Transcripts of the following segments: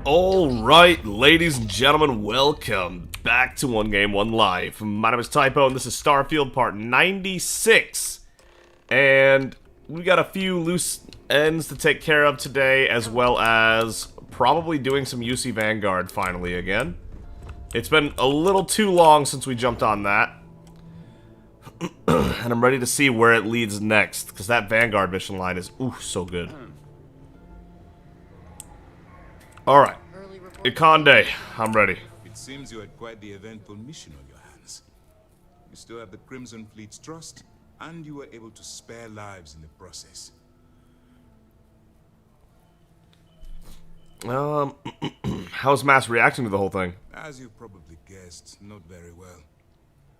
Alright, ladies and gentlemen, welcome back to 1Game1Life. My name is Typo, and this is Starfield Part 96. And we got a few loose ends to take care of today, as well as probably doing some UC Vanguard finally again. It's been a little too long since we jumped on that. And I'm ready to see where it leads next, because that Vanguard mission line is, ooh, so good. Alright. Ikonde, I'm ready. It seems you had quite the eventful mission on your hands. You still have the Crimson Fleet's trust, and you were able to spare lives in the process. How's Mass reacting to the whole thing? As you probably guessed, not very well.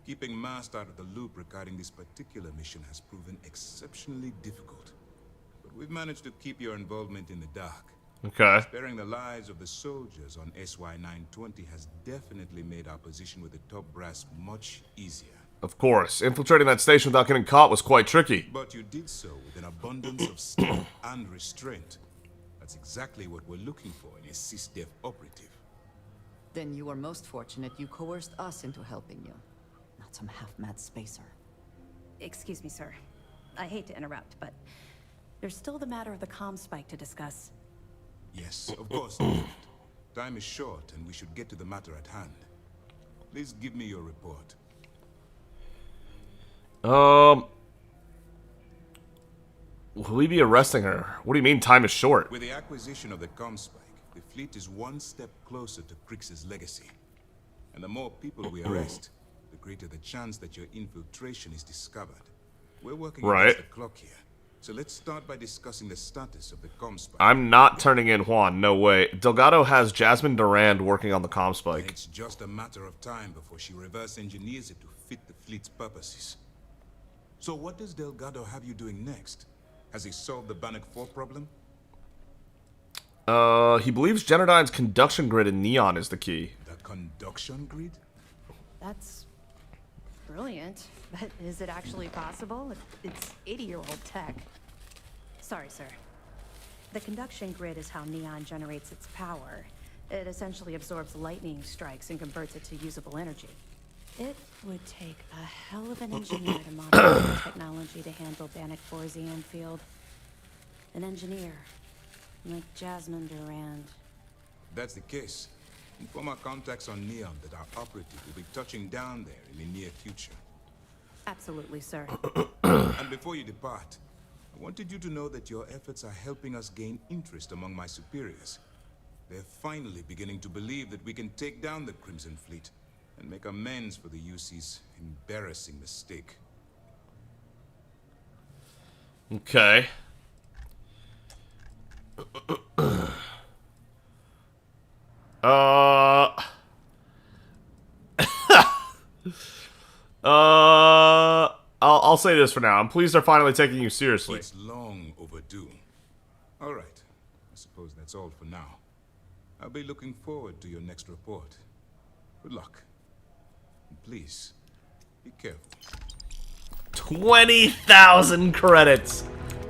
Keeping Mast out of the loop regarding this particular mission has proven exceptionally difficult. But we've managed to keep your involvement in the dark. Okay. Sparing the lives of the soldiers on SY-920 has definitely made our position with the top brass much easier. Of course. Infiltrating that station without getting caught was quite tricky. But you did so with an abundance of skill and restraint. That's exactly what we're looking for in a SysDef operative. Then you are most fortunate you coerced us into helping you. Not some half-mad spacer. Excuse me, sir. I hate to interrupt, but there's still the matter of the comm spike to discuss. Yes, of course, Lieutenant. Time is short, and we should get to the matter at hand. Please give me your report. Will we be arresting her? What do you mean time is short? With the acquisition of the comm spike, the fleet is one step closer to Crix's legacy. And the more people we arrest, the greater the chance that your infiltration is discovered. We're working against the clock here. So let's start by discussing the status of the comm spike. I'm not turning in Juan, no way. Delgado has Jasmine Durand working on the comm spike. It's just a matter of time before she reverse engineers it to fit the fleet's purposes. So what does Delgado have you doing next? Has he solved the Bannock 4 problem? He believes Genodyne's conduction grid in Neon is the key. The conduction grid? That's brilliant, but is it actually possible? It's 80-year-old tech. Sorry, sir. The conduction grid is how Neon generates its power. It essentially absorbs lightning strikes and converts it to usable energy. It would take a hell of an engineer to modify the technology to handle Bannock 4's EM field. An engineer, like Jasmine Durand. That's the case. Inform our contacts on Neon that our operative will be touching down there in the near future. Absolutely, sir. And before you depart, I wanted you to know that your efforts are helping us gain interest among my superiors. They're finally beginning to believe that we can take down the Crimson Fleet and make amends for the UC's embarrassing mistake. Okay. I'll say this for now. I'm pleased they're finally taking you seriously. It's long overdue. All right. I suppose that's all for now. I'll be looking forward to your next report. Good luck. And please, be careful. 20,000 credits.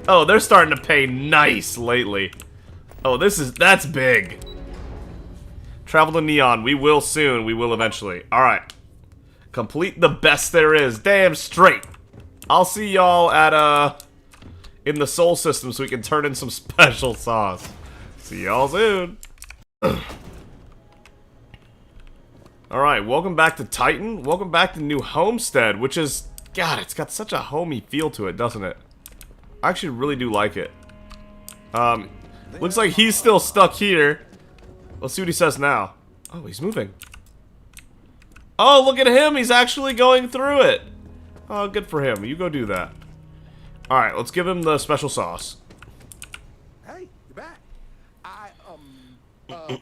Oh, they're starting to pay nice lately. Oh, that's big. Travel to Neon. We will soon. We will eventually. Alright. Complete the best there is. Damn straight. I'll see y'all at, in the Soul System so we can turn in some special sauce. See y'all soon. Alright, welcome back to Titan. Welcome back to New Homestead, which is... God, it's got such a homey feel to it, doesn't it? I actually really do like it. Looks like he's still stuck here. Let's see what he says now. Oh, he's moving. Oh, look at him. He's actually going through it. Oh, good for him. You go do that. Alright, let's give him the special sauce. Hey, you're back.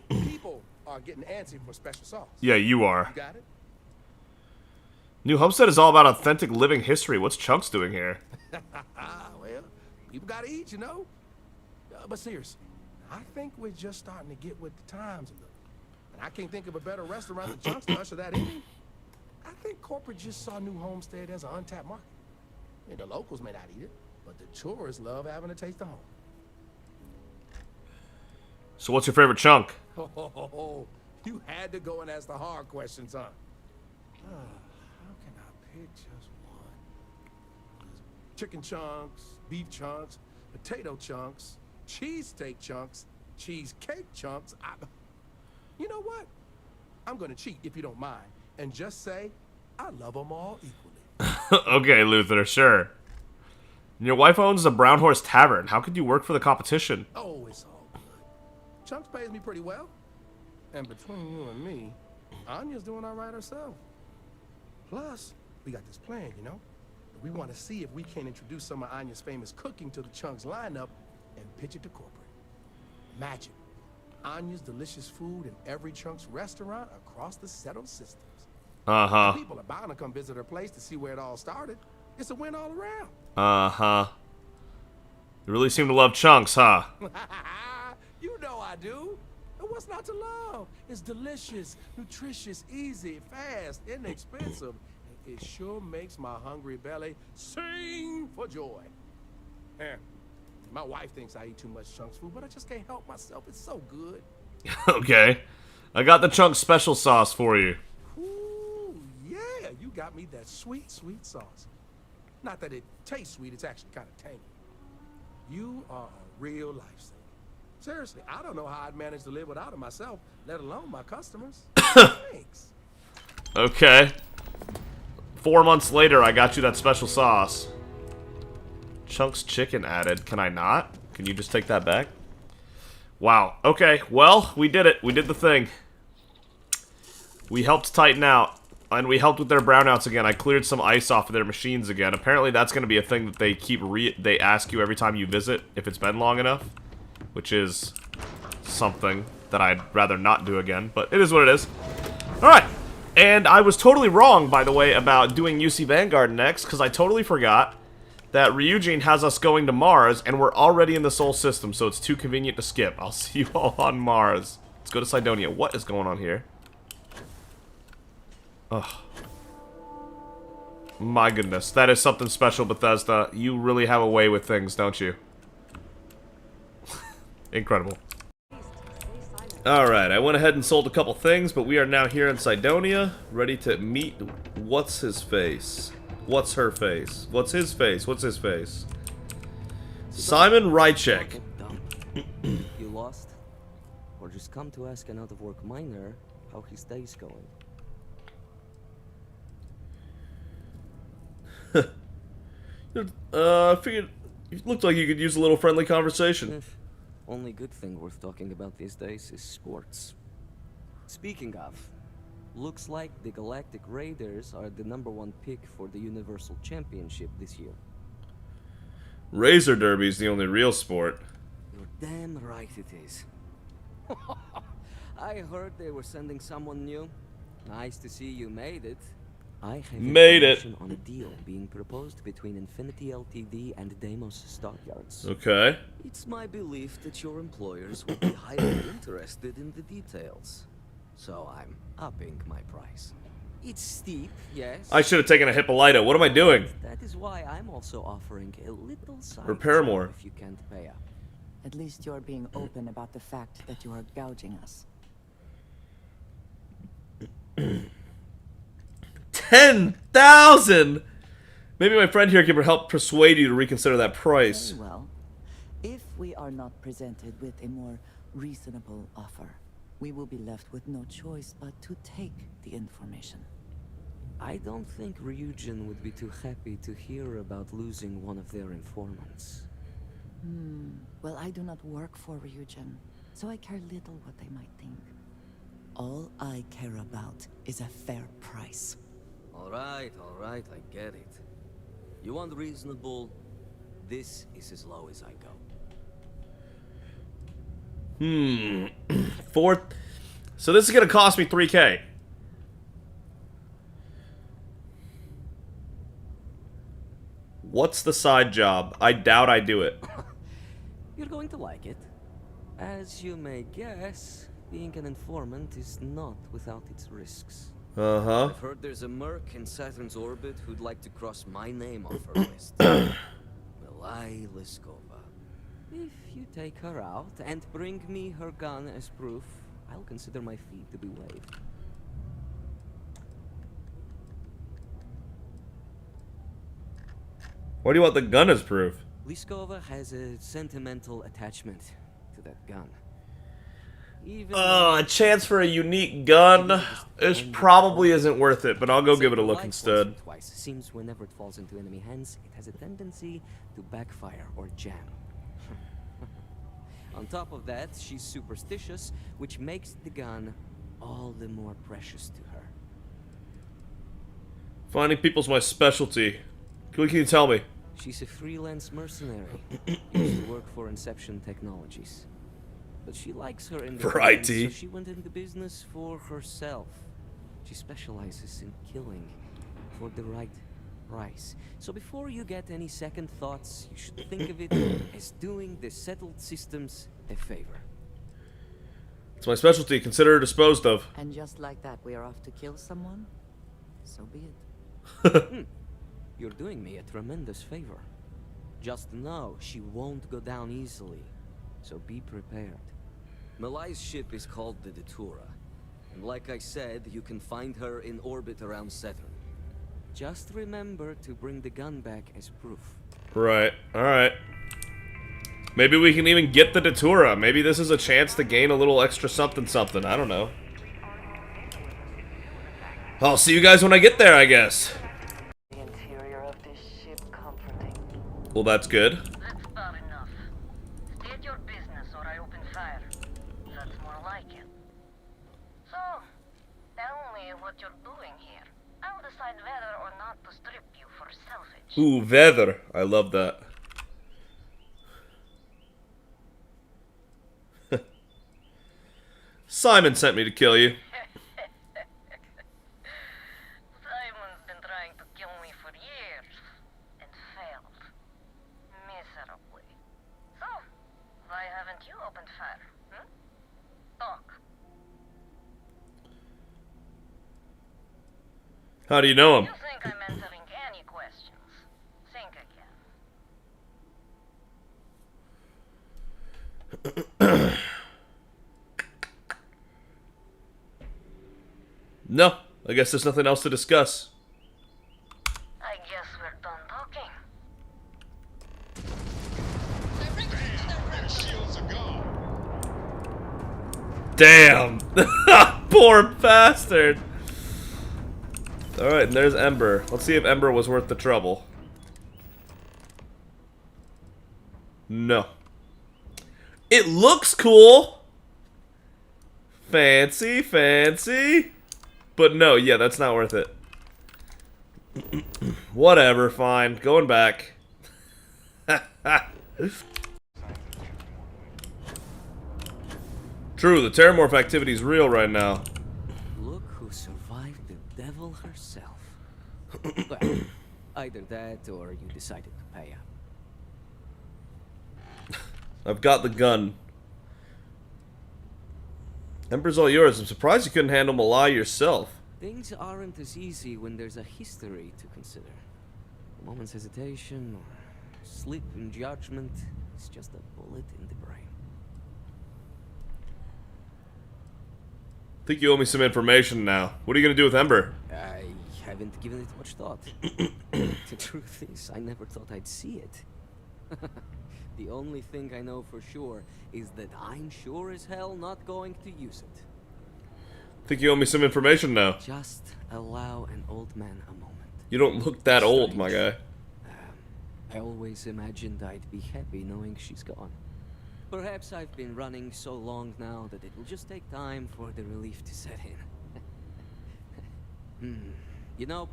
People are getting antsy for special sauce. Yeah, you are. You got it? New Homestead is all about authentic living history. What's Chunks doing here? Well, people gotta eat, you know? But seriously, I think we're just starting to get with the times a little. And I can't think of a better restaurant than Chunks to usher that in. I think corporate just saw New Homestead as an untapped market. I mean, the locals may not eat it, but the tourists love having a taste of home. So what's your favorite chunk? Oh, you had to go and ask the hard questions, huh? How can I pick just one? Chicken chunks, beef chunks, potato chunks, cheesesteak chunks, cheesecake chunks. You know what? I'm gonna cheat if you don't mind, and just say I love them all equally. Okay, Luther, sure. Your wife owns the Brown Horse Tavern. How could you work for the competition? Oh, it's all good. Chunks pays me pretty well. And between you and me, Anya's doing all right herself. Plus, we got this plan, you know? We want to see if we can introduce some of Anya's famous cooking to the Chunks lineup and pitch it to corporate. Imagine Anya's delicious food in every Chunks restaurant across the settled systems. Uh-huh. People are bound to come visit her place to see where it all started. It's a win all around. Uh-huh. You really seem to love Chunks, huh? You know I do. And what's not to love? It's delicious, nutritious, easy, fast, inexpensive. It sure makes my hungry belly sing for joy. My wife thinks I eat too much Chunks food, but I just can't help myself. It's so good. Okay. I got the Chunks special sauce for you. Ooh, yeah, you got me that sweet, sweet sauce. Not that it tastes sweet, it's actually kind of tangy. You are a real lifesaver. Seriously, I don't know how I'd manage to live without it myself, let alone my customers. Thanks. Okay. 4 months later, I got you that special sauce. Chunks chicken added. Can I not? Can you just take that back? Wow. Okay, well, we did it. We did the thing. We helped Titan out. And we helped with their brownouts again. I cleared some ice off of their machines again. Apparently that's going to be a thing that they keep they ask you every time you visit, if it's been long enough. Which is something that I'd rather not do again. But it is what it is. Alright. And I was totally wrong, by the way, about doing UC Vanguard next. Because I totally forgot that Ryujin has us going to Mars. And we're already in the Sol system. So it's too convenient to skip. I'll see you all on Mars. Let's go to Cydonia. What is going on here? Ugh. My goodness, that is something special, Bethesda. You really have a way with things, don't you? Incredible. Alright, I went ahead and sold a couple things, but we are now here in Cydonia, ready to meet what's his face? What's her face? What's his face? What's his face? Simon Rychek. You lost? Or just come to ask an out-of-work miner how his day's going? I figured it looked like you could use a little friendly conversation. Only good thing worth talking about these days is sports. Speaking of, looks like the Galactic Raiders are the #1 pick for the Universal Championship this year. Razor Derby's the only real sport. You're damn right it is. I heard they were sending someone new. Nice to see you made it. I have information on a deal being proposed between Infinity Ltd and Deimos Stockyards. Okay. It's my belief that your employers will be highly interested in the details. So I'm upping my price. It's steep, yes. I should have taken a Hippolyta. What am I doing? That is why I'm also offering a little side Repair more. if you can't pay up. At least you're being open about the fact that you are gouging us. 10,000! Maybe my friend here can help persuade you to reconsider that price. Very well. If we are not presented with a more reasonable offer, we will be left with no choice but to take the information. I don't think Ryujin would be too happy to hear about losing one of their informants. Well, I do not work for Ryujin, so I care little what they might think. All I care about is a fair price. All right, I get it. You want reasonable? This is as low as I go. So this is gonna cost me 3K. What's the side job? I doubt I do it. You're going to like it. As you may guess, being an informant is not without its risks. Uh-huh. I've heard there's a merc in Saturn's orbit who'd like to cross my name off her list. Milai Liskova. If you take her out and bring me her gun as proof, I'll consider my fee to be waived. Why do you want the gun as proof? Liskova has a sentimental attachment to that gun. Even A chance for a unique gun is probably isn't worth it, but I'll go give it a look instead. Twice. Seems whenever it falls into enemy hands, it has a tendency to backfire or jam. On top of that, she's superstitious, which makes the gun all the more precious to her. Finding people's my specialty. What can you tell me? She's a freelance mercenary. Used to work for Inception Technologies. But she likes her independence, so she went into business for herself. She specializes in killing for the right price. So before you get any second thoughts, you should think of it as doing the settled systems a favor. It's my specialty. Consider it disposed of. And just like that, we are off to kill someone? So be it. You're doing me a tremendous favor. Just know she won't go down easily, so be prepared. Malai's ship is called the Datura, and like I said, you can find her in orbit around Saturn. Just remember to bring the gun back as proof. Right. Alright. Maybe we can even get the Datura. Maybe this is a chance to gain a little extra something something. I don't know. I'll see you guys when I get there, I guess. The interior of this ship comforting. Well, that's good. That's about enough. State your business or I open fire. That's more like it. So, tell me what you're doing here. I'll decide whether or not to strip you for salvage. Ooh, weather. I love that. Simon sent me to kill you. Simon's been trying to kill me for years and failed miserably. So, why haven't you opened fire? Talk. How do you know him? You think I'm answering any questions? Think again. No. I guess there's nothing else to discuss. I guess we're done talking. Damn! Poor bastard! Alright, and there's Ember. Let's see if Ember was worth the trouble. No. It looks cool! Fancy, fancy! But no, yeah, that's not worth it. Whatever, fine. Going back. True, the Terramorph activity is real right now. Look who survived the devil herself. Well, either that or you decided to pay up. I've got the gun. Emperor's all yours. I'm surprised you couldn't handle Malai yourself. Things aren't as easy when there's a history to consider. A moment's hesitation or slip in judgment is just a bullet in the brain. I think you owe me some information now. What are you gonna do with Ember? I haven't given it much thought. The truth is, I never thought I'd see it. The only thing I know for sure is that I'm sure as hell not going to use it. I think you owe me some information now. Just allow an old man a moment. You don't look that old, my guy. I always imagined I'd be happy knowing she's gone. Perhaps I've been running so long now that it will just take time for the relief to set in. You know,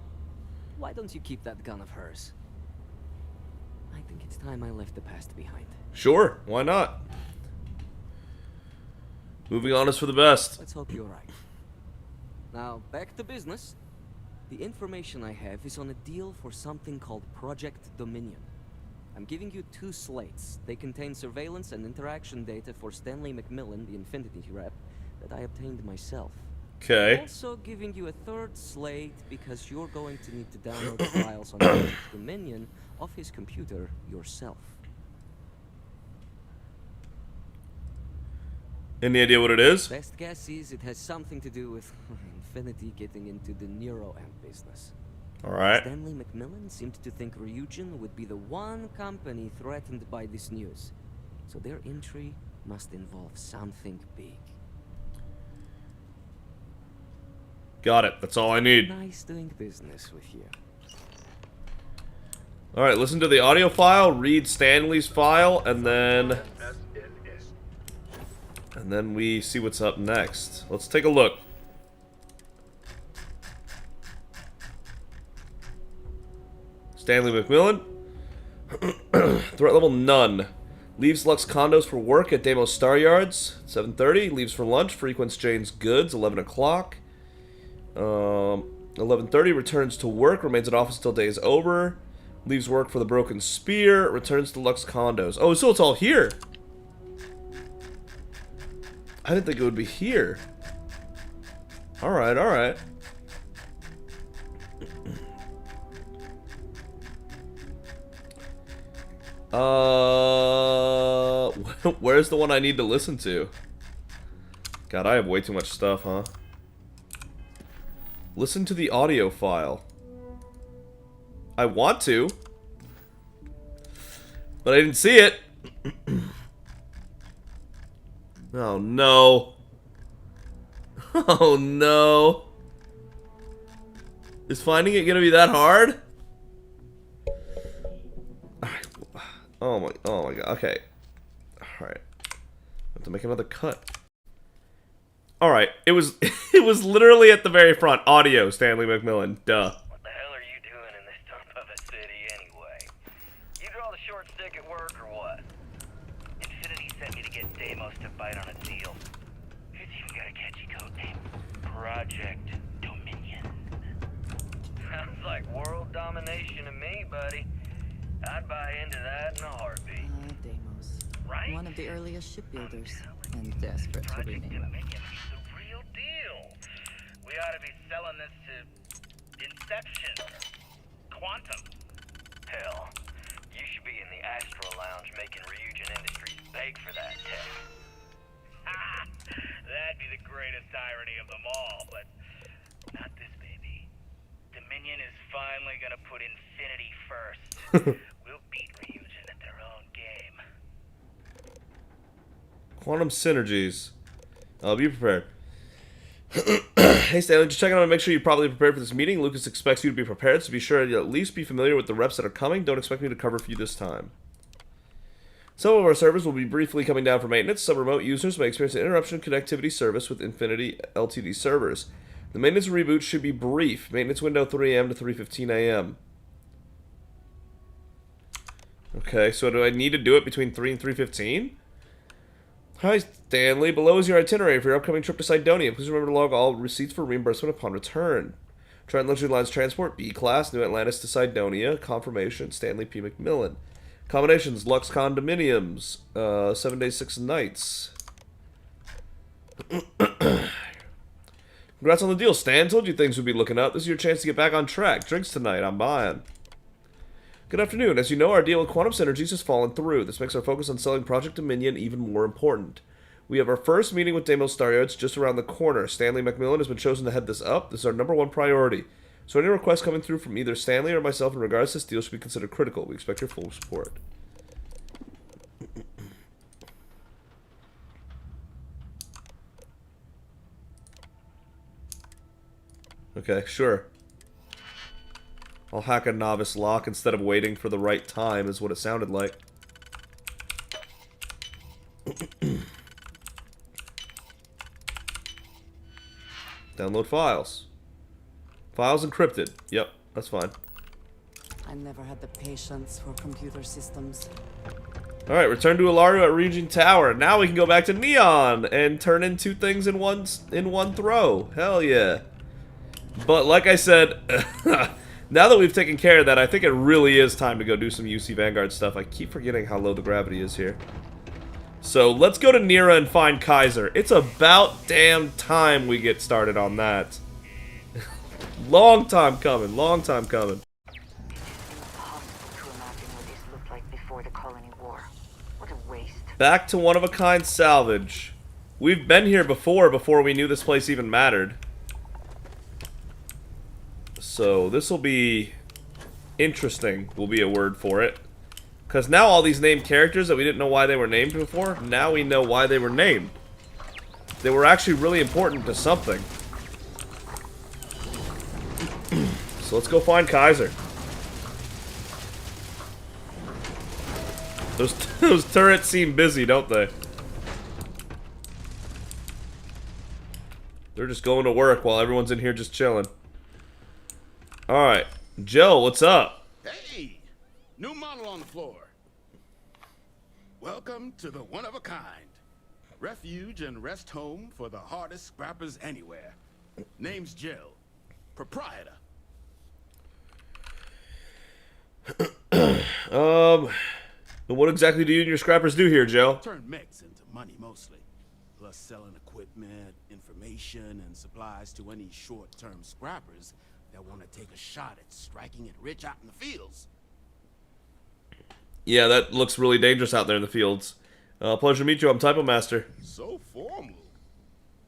why don't you keep that gun of hers? I think it's time I left the past behind. Sure, why not? Moving on is for the best. Let's hope you're right. Now, back to business. The information I have is on a deal for something called Project Dominion. I'm giving you 2 slates. They contain surveillance and interaction data for Stanley McMillan, the Infinity rep, that I obtained myself. Okay. Also giving you a 3rd slate because you're going to need to download the files on Project Dominion off his computer yourself. Any idea what it is? Best guess is it has something to do with Infinity getting into the neuroamp business. Alright. Stanley McMillan seemed to think Ryujin would be the one company threatened by this news. So their entry must involve something big. Got it. That's all I need. Nice doing business with you. Alright, listen to the audio file, read Stanley's file, and then we see what's up next. Let's take a look. Stanley McMillan. Threat level none. Leaves Lux condos for work at Deimos Star Yards, 7:30. Leaves for lunch, frequents Jane's Goods, 11 o'clock. 11:30, returns to work, remains in office until day is over. Leaves work for the Broken Spear, returns to Lux condos. Oh, so it's all here. I didn't think it would be here. Alright, alright. Where's the one I need to listen to? God, I have way too much stuff, huh? Listen to the audio file. I want to, but I didn't see it. Oh no. Oh no. Is finding it gonna be that hard? Alright. Oh my god. Okay. Alright. I have to make another cut. Alright. It was it was literally at the very front. Audio, Stanley McMillan. Duh. What the hell are you doing in this dump of a city anyway? You draw the short stick at work or what? Infinity sent me to get Deimos to bite on a deal. It's even got a catchy code name. Project Dominion. Sounds like world domination to me, buddy. I'd buy into that in a heartbeat. Deimos. Right? One of the earliest shipbuilders. And desperate to Project rename them. Dominion is the real deal. We ought to be selling this to Inception or Quantum. Hell, you should be in the Astro Lounge making Ryujin Industries beg for that tech. Ha! That'd be the greatest irony of them all, but not this baby. Dominion is finally gonna put Infinity first. We'll beat Ryujin at their own game. Quantum synergies. I'll be prepared. Hey Stanley, just checking on to make sure you're properly prepared for this meeting. Lucas expects you to be prepared, so be sure to at least be familiar with the reps that are coming. Don't expect me to cover for you this time. Some of our servers will be briefly coming down for maintenance. Some remote users may experience an interruption in connectivity service with Infinity LTD servers. The maintenance reboot should be brief. Maintenance window 3 a.m. to 3:15 a.m. Okay, so do I need to do it between 3 and 3:15? Hi, Stanley. Below is your itinerary for your upcoming trip to Cydonia. Please remember to log all receipts for reimbursement upon return. Triton Luxury Lines Transport, B Class, New Atlantis to Cydonia. Confirmation, Stanley P. McMillan. Accommodations, Lux Condominiums. 7 days, 6 nights. Congrats on the deal, Stan. Told you things would be looking up. This is your chance to get back on track. Drinks tonight. I'm buying. Good afternoon. As you know, our deal with Quantum Synergies has fallen through. This makes our focus on selling Project Dominion even more important. We have our first meeting with Deimos Star Yards just around the corner. Stanley McMillan has been chosen to head this up. This is our #1 priority. So any requests coming through from either Stanley or myself in regards to this deal should be considered critical. We expect your full support. Okay, sure. I'll hack a novice lock instead of waiting for the right time, is what it sounded like. Download files. Files encrypted. Yep, that's fine. I never had the patience for computer systems. Alright, return to Ilario at Ryujin Tower. Now we can go back to Neon and turn in 2 things in one throw. Hell yeah. But like I said, now that we've taken care of that, I think it really is time to go do some UC Vanguard stuff. I keep forgetting how low the gravity is here. So let's go to Nira and find Kaiser. It's about damn time we get started on that. Long time coming, long time coming. Impossible to imagine what this looked like before the colony war. What a waste. Back to one-of-a-kind salvage. We've been here before we knew this place even mattered. So this will be interesting, will be a word for it. Because now all these named characters that we didn't know why they were named before, now we know why they were named. They were actually really important to something. So let's go find Kaiser. Those turrets seem busy, don't they? They're just going to work while everyone's in here just chilling. Alright. Joe, what's up? Hey! New model on the floor. Welcome to the one-of-a-kind. Refuge and rest home for the hardest scrappers anywhere. Name's Jill. Proprietor. What exactly do you and your scrappers do here, Joe? Turn mechs into money mostly. Plus selling equipment, information, and supplies to any short-term scrappers that want to take a shot at striking it rich out in the fields. Yeah, that looks really dangerous out there in the fields. Pleasure to meet you. I'm Typo Master. So formal.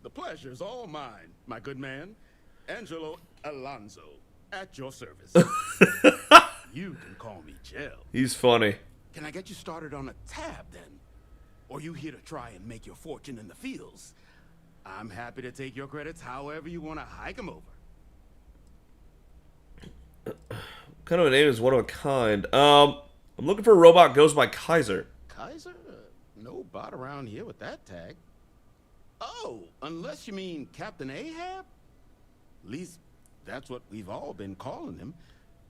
The pleasure's all mine, my good man. Angelo Alonso, at your service. You can call me Jill. He's funny. Can I get you started on a tab, then? Or you here to try and make your fortune in the fields? I'm happy to take your credits however you want to hike them over. What kind of a name is one of a kind? I'm looking for a robot goes by Kaiser. Kaiser? No bot around here with that tag. Oh, unless you mean Captain Ahab? At least that's what we've all been calling him.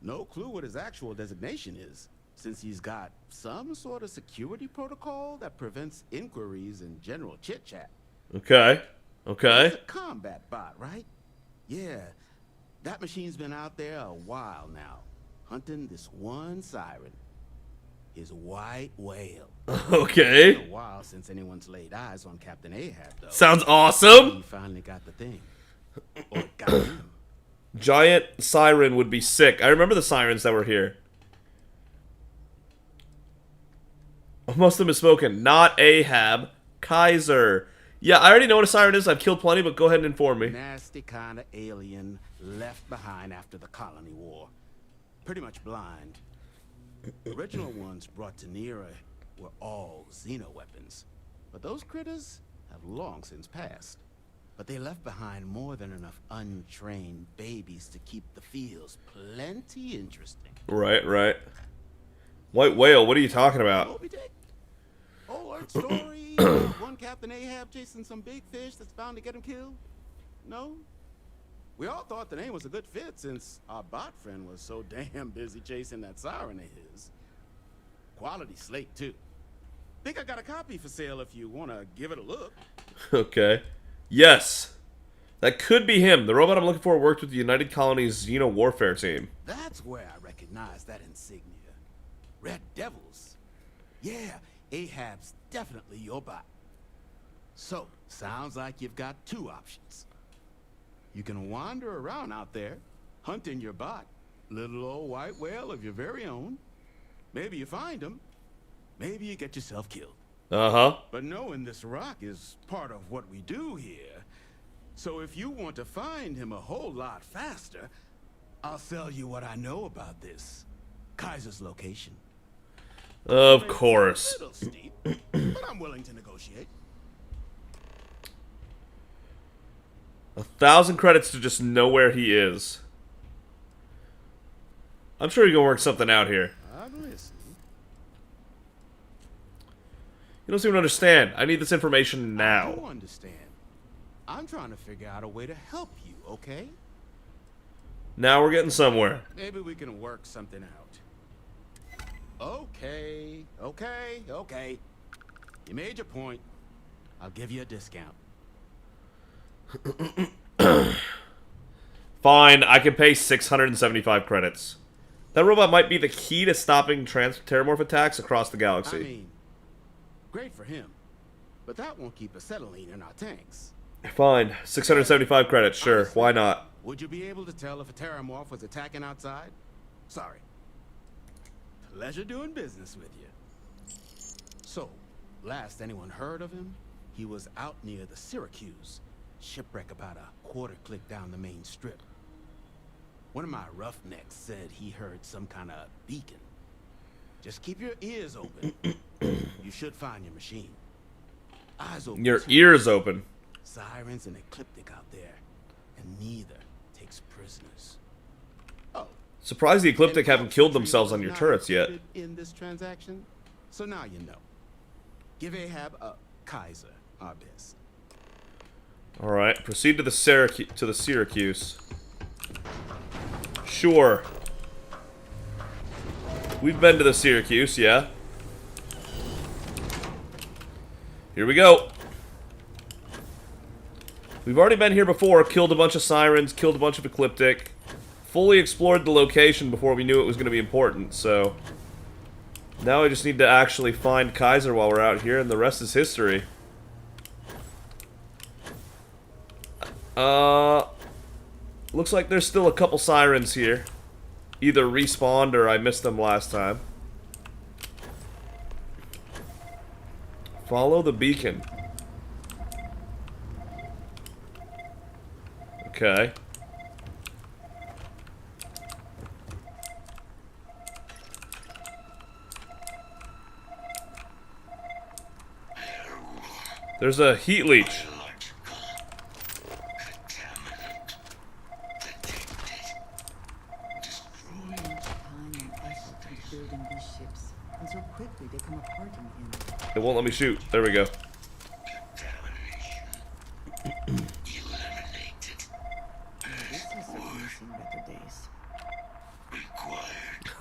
No clue what his actual designation is, since he's got some sort of security protocol that prevents inquiries and general chit-chat. Okay. Okay. He's a combat bot, right? Yeah. That machine's been out there a while now, hunting this one siren. His white whale. Okay. It's been a while since anyone's laid eyes on Captain Ahab, though. Sounds awesome. He finally got the thing. Or got him. Giant siren would be sick. I remember the sirens that were here. I must have misspoken. Not Ahab. Kaiser. Yeah, I already know what a siren is. I've killed plenty, but go ahead and inform me. Nasty kind of alien left behind after the colony war. Pretty much blind. Original ones brought to Nera were all xeno weapons. But those critters have long since passed. But they left behind more than enough untrained babies to keep the fields plenty interesting. Right, right. White whale, what are you talking about? Moby Dick? Old Earth story about one Captain Ahab chasing some big fish that's bound to get him killed? No? We all thought the name was a good fit since our bot friend was so damn busy chasing that siren of his. Quality slate, too. Think I got a copy for sale if you want to give it a look. Okay. Yes. That could be him. The robot I'm looking for worked with the United Colonies Xeno Warfare team. That's where I recognize that insignia. Red Devils. Yeah, Ahab's definitely your bot. So, sounds like you've got two options. You can wander around out there, hunting your bot, little old white whale of your very own. Maybe you find him. Maybe you get yourself killed. Uh-huh. But knowing this rock is part of what we do here. So if you want to find him a whole lot faster, I'll sell you what I know about this. Kaiser's location. Of course. A little steep, but I'm willing to negotiate. 1,000 credits to just know where he is. I'm sure you're gonna work something out here. I'm listening. You don't seem to understand. I need this information I now. do understand. I'm trying to figure out a way to help you, okay? Now we're getting somewhere. Maybe we can work something out. Okay. You made your point. I'll give you a discount. Fine, I can pay 675 credits. That robot might be the key to stopping terramorph attacks across the galaxy. I mean, great for him, but that won't keep acetylene in our tanks. Fine, 675 credits, sure, Honestly, why not? Would you be able to tell if a terramorph was attacking outside? Sorry. Pleasure doing business with you. So, last anyone heard of him, He was out near the Syracuse. Shipwreck about a quarter click down the main strip. One of my roughnecks said he heard some kind of beacon. Just keep your ears open. You should find your machine. Eyes open. Your too. ears open. Sirens and Ecliptic out there, and neither takes prisoners. Oh, Surprised the Ecliptic and haven't killed Trio themselves on was your not turrets yet. included in this transaction, so now you know. Give Ahab a Kaiser our best. All right, proceed to the Syracuse. Sure. We've been to the Syracuse, yeah. Here we go. We've already been here before, killed a bunch of sirens, killed a bunch of Ecliptic, fully explored the location before we knew it was going to be important, so now I just need to actually find Kaiser while we're out here, and the rest is history. Looks like there's still a couple sirens here. Either respawned or I missed them last time. Follow the beacon. Okay. There's a heat leech. It won't let me shoot. There we go.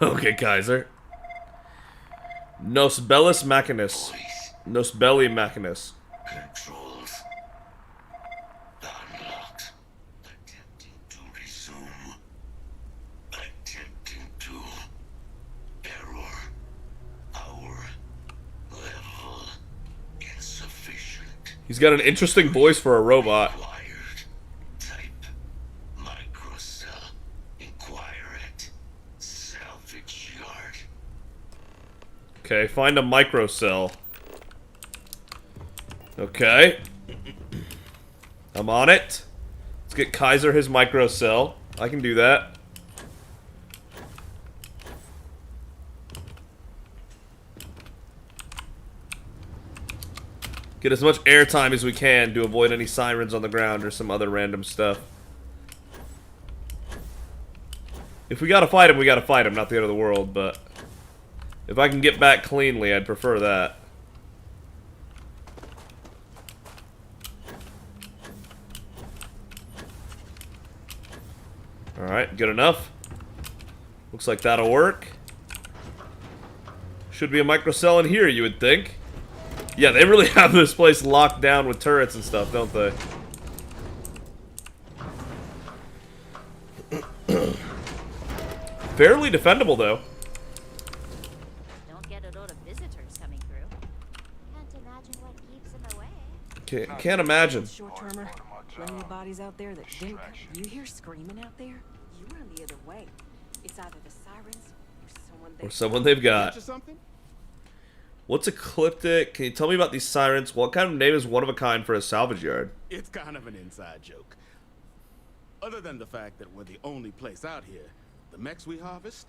Okay, Kaiser. Nos bellis machinis. Nos belli machinis. Controls unlocked. Attempting to resume. Attempting to error. Our level insufficient. He's got an interesting voice for a robot. Required. Type microcell. Inquire at salvage yard. Okay, find a microcell. Okay. I'm on it. Let's get Kaiser his microcell. I can do that. Get as much airtime as we can to avoid any sirens on the ground or some other random stuff. If we gotta fight him, we gotta fight him. Not the end of the world, but if I can get back cleanly, I'd prefer that. Alright, good enough. Looks like that'll work. Should be a microcell in here, you would think. Yeah, they really have this place locked down with turrets and stuff, don't they? Fairly defendable, though. Don't get a lot of visitors coming through. Can't imagine what keeps them away. Can't imagine. Short-termer, plenty of bodies out there that think you hear screaming out there. You run the other way. It's either the sirens Or someone they've got. Something? What's Ecliptic? Can you tell me about these sirens? What kind of name is one of a kind for a salvage yard? It's kind of an inside joke. Other than the fact that we're the only place out here, the mechs we harvest,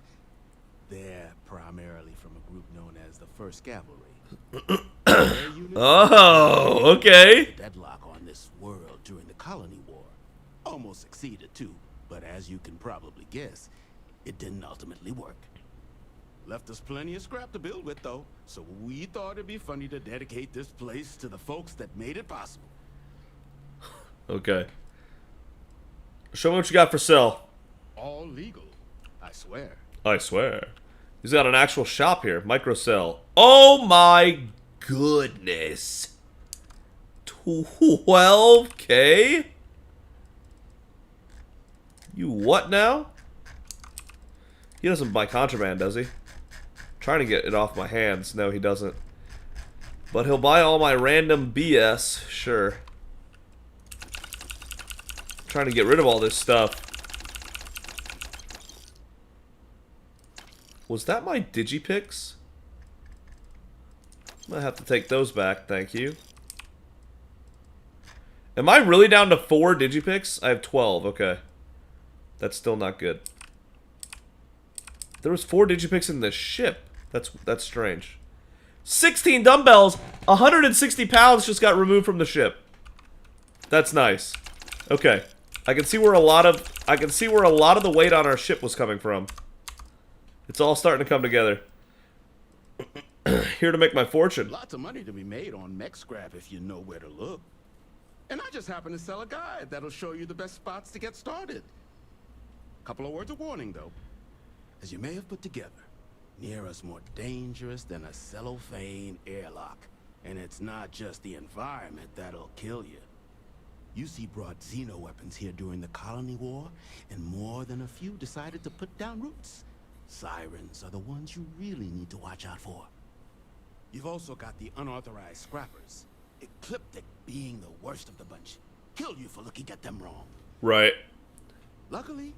they're primarily from a group known as the First Cavalry. Oh, okay. The deadlock on this world during the Colony War. Almost succeeded too, but as you can probably guess, it didn't ultimately work. Left us plenty of scrap to build with though, so we thought it'd be funny to dedicate this place to the folks that made it possible. Okay. Show me what you got for sale. All legal, I swear. I swear. He's got an actual shop here. Microcell. Oh my goodness. 12K? You what now? He doesn't buy contraband, does he? Trying to get it off my hands. No, he doesn't. But he'll buy all my random BS. Sure. Trying to get rid of all this stuff. Was that my Digipix? I'm gonna have to take those back, thank you. Am I really down to 4 digipicks? I have 12, okay. That's still not good. There was 4 digipicks in the ship. That's strange. 16 dumbbells! 160 pounds just got removed from the ship. That's nice. Okay. I can see where a lot of the weight on our ship was coming from. It's all starting to come together. Here to make my fortune. Lots of money to be made on mech scrap if you know where to look. And I just happen to sell a guide that'll show you the best spots to get started. Couple of words of warning, though. As you may have put together, Neera's more dangerous than a cellophane airlock. And it's not just the environment that'll kill you. UC brought xeno-weapons here during the Colony War, and more than a few decided to put down roots. Sirens are the ones you really need to watch out for. You've also got the unauthorized scrappers, Ecliptic being the worst of the bunch. Kill you for looking at them wrong. Right. Luckily,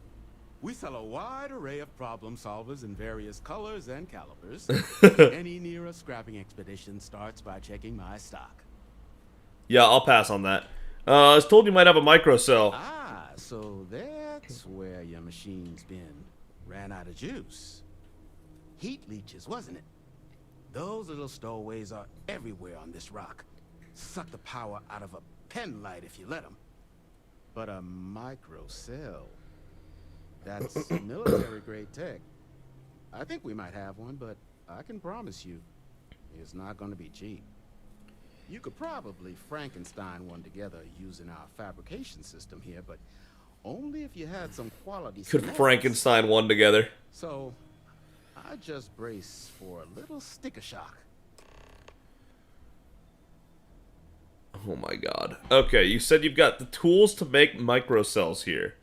we sell a wide array of problem solvers in various colors and calibers. Any Neera scrapping expedition starts by checking my stock. Yeah, I'll pass on that. I was told you might have a microcell. Ah, so that's where your machine's been. Ran out of juice. Heat leeches, wasn't it? Those little stowaways are everywhere on this rock. Suck the power out of a pen light if you let them. But a microcell, that's military-grade tech. I think we might have one, but I can promise you, it's not going to be cheap. You could probably Frankenstein one together using our fabrication system here, but only if you had some quality. Could Frankenstein one together. So, I just brace for a little sticker shock. Oh my god. Okay, you said you've got the tools to make microcells here.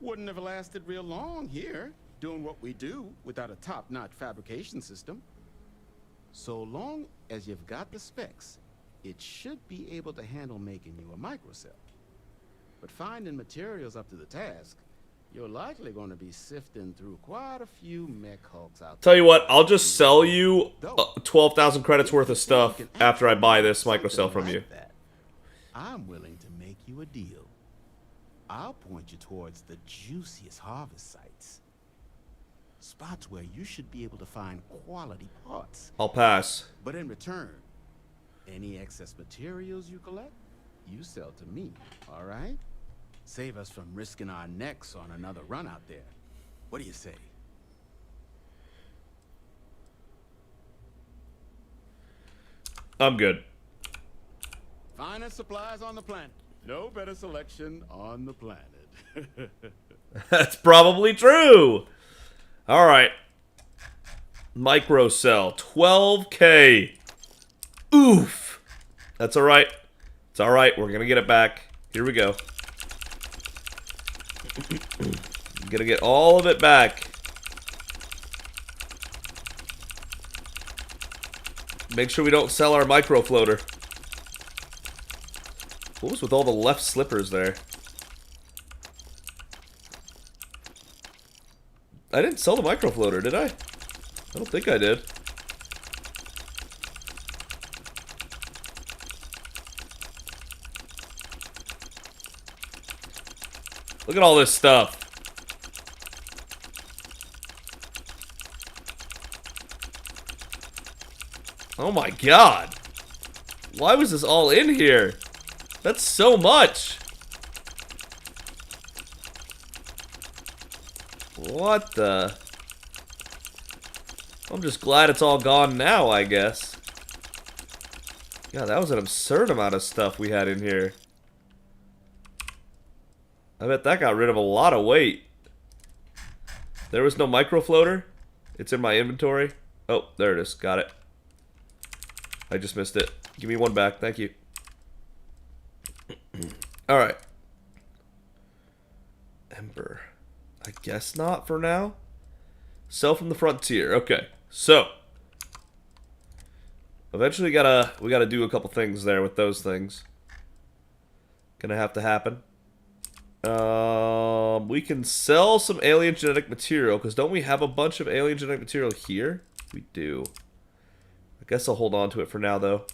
Wouldn't have lasted real long here, doing what we do without a top-notch fabrication system. So long as you've got the specs, it should be able to handle making you a microcell. But finding materials up to the task, you're likely going to be sifting through quite a few mech hulks out there. Tell you what, I'll just sell you 12,000 credits worth of stuff after I buy this microcell from you. I'm willing to make you a deal. I'll point you towards the juiciest harvest sites. Spots where you should be able to find quality parts. I'll pass. But in return, any excess materials you collect, you sell to me, all right? Save us from risking our necks on another run out there. What do you say? I'm good. Finest supplies on the planet. No better selection on the planet. That's probably true. All right. Microcell, 12K. Oof. That's all right. It's all right. We're going to get it back. Here we go. I'm going to get all of it back. Make sure we don't sell our micro floater. What was with all the left slippers there? I didn't sell the micro floater, did I? I don't think I did. Look at all this stuff. Oh my god. Why was this all in here? That's so much. What the? I'm just glad it's all gone now, I guess. Yeah, that was an absurd amount of stuff we had in here. I bet that got rid of a lot of weight. There was no micro floater. It's in my inventory. Oh, there it is. Got it. I just missed it. Give me one back. Thank you. Alright. Ember. I guess not for now. Sell from the frontier. Okay. So. Eventually we gotta do a couple things there with those things. Gonna have to happen. We can sell some alien genetic material, because don't we have a bunch of alien genetic material here? We do. I guess I'll hold on to it for now, though.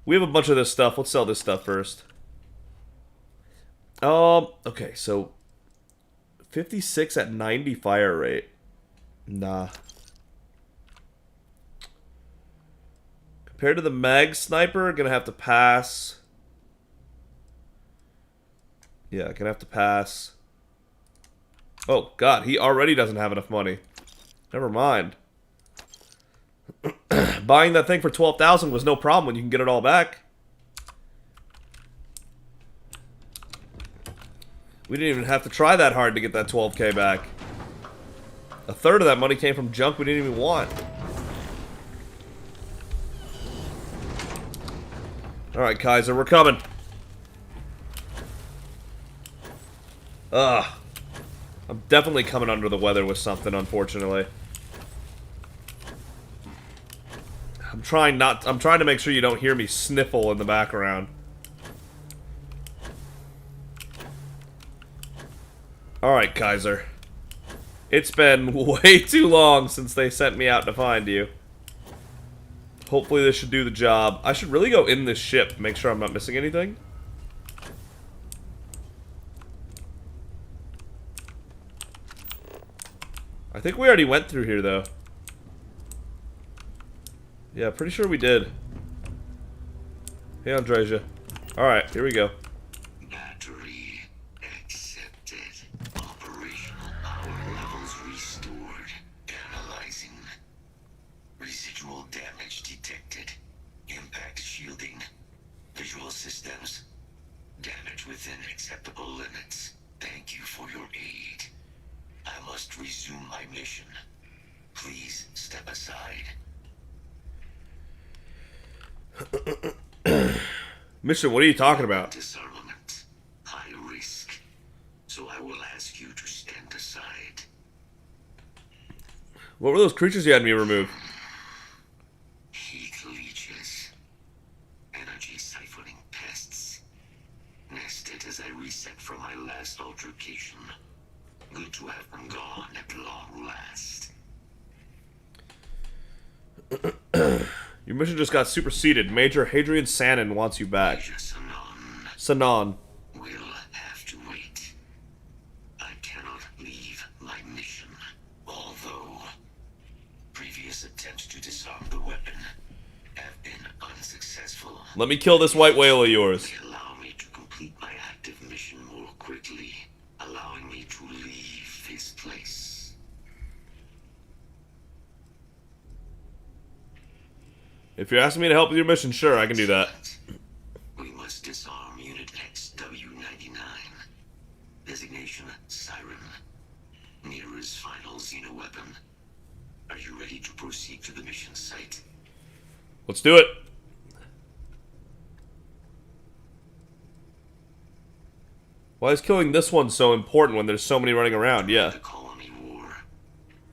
We have a bunch of this stuff. Let's sell this stuff first. Okay, so 56 at 90 fire rate. Nah. Compared to the mag sniper, gonna have to pass. Yeah, gonna have to pass. Oh, God, he already doesn't have enough money. Never mind. Buying that thing for 12,000 was no problem when you can get it all back. We didn't even have to try that hard to get that 12K back. A third of that money came from junk we didn't even want. Alright, Kaiser, we're coming. Ugh. I'm definitely coming under the weather with something, unfortunately. I'm trying to make sure you don't hear me sniffle in the background. Alright, Kaiser. It's been way too long since they sent me out to find you. Hopefully this should do the job. I should really go in this ship, make sure I'm not missing anything. I think we already went through here, though. Yeah, pretty sure we did. Hey, Andreja. Alright, here we go. Battery accepted. Operational power levels restored. Analyzing. Residual damage detected. Impact shielding. Visual systems. Damage within acceptable limits. Thank you for your aid. I must resume my mission. Please step aside. Mission, what are you talking about? Disarmament. High risk. So I will ask you to stand aside. What were those creatures you had me remove? Heat leeches. Energy siphoning pests. Nested as I reset from my last altercation. Good to have them gone at long last. Your mission just got superseded. Major Hadrian Sanon wants you back. Major Sanon Sanon. will have to wait. I cannot leave my mission. Although previous attempts to disarm the weapon have been unsuccessful. Let me kill this white whale of yours. They allow me to complete my active mission more quickly, allowing me to leave this place. If you're asking me to help with your mission, sure, I can do that. We must disarm Unit XW-99. Designation Siren. Nearest final Xeno weapon. Are you ready to proceed to the mission site? Let's do it. Why is killing this one so important when there's so many running around? Yeah. The Colony War.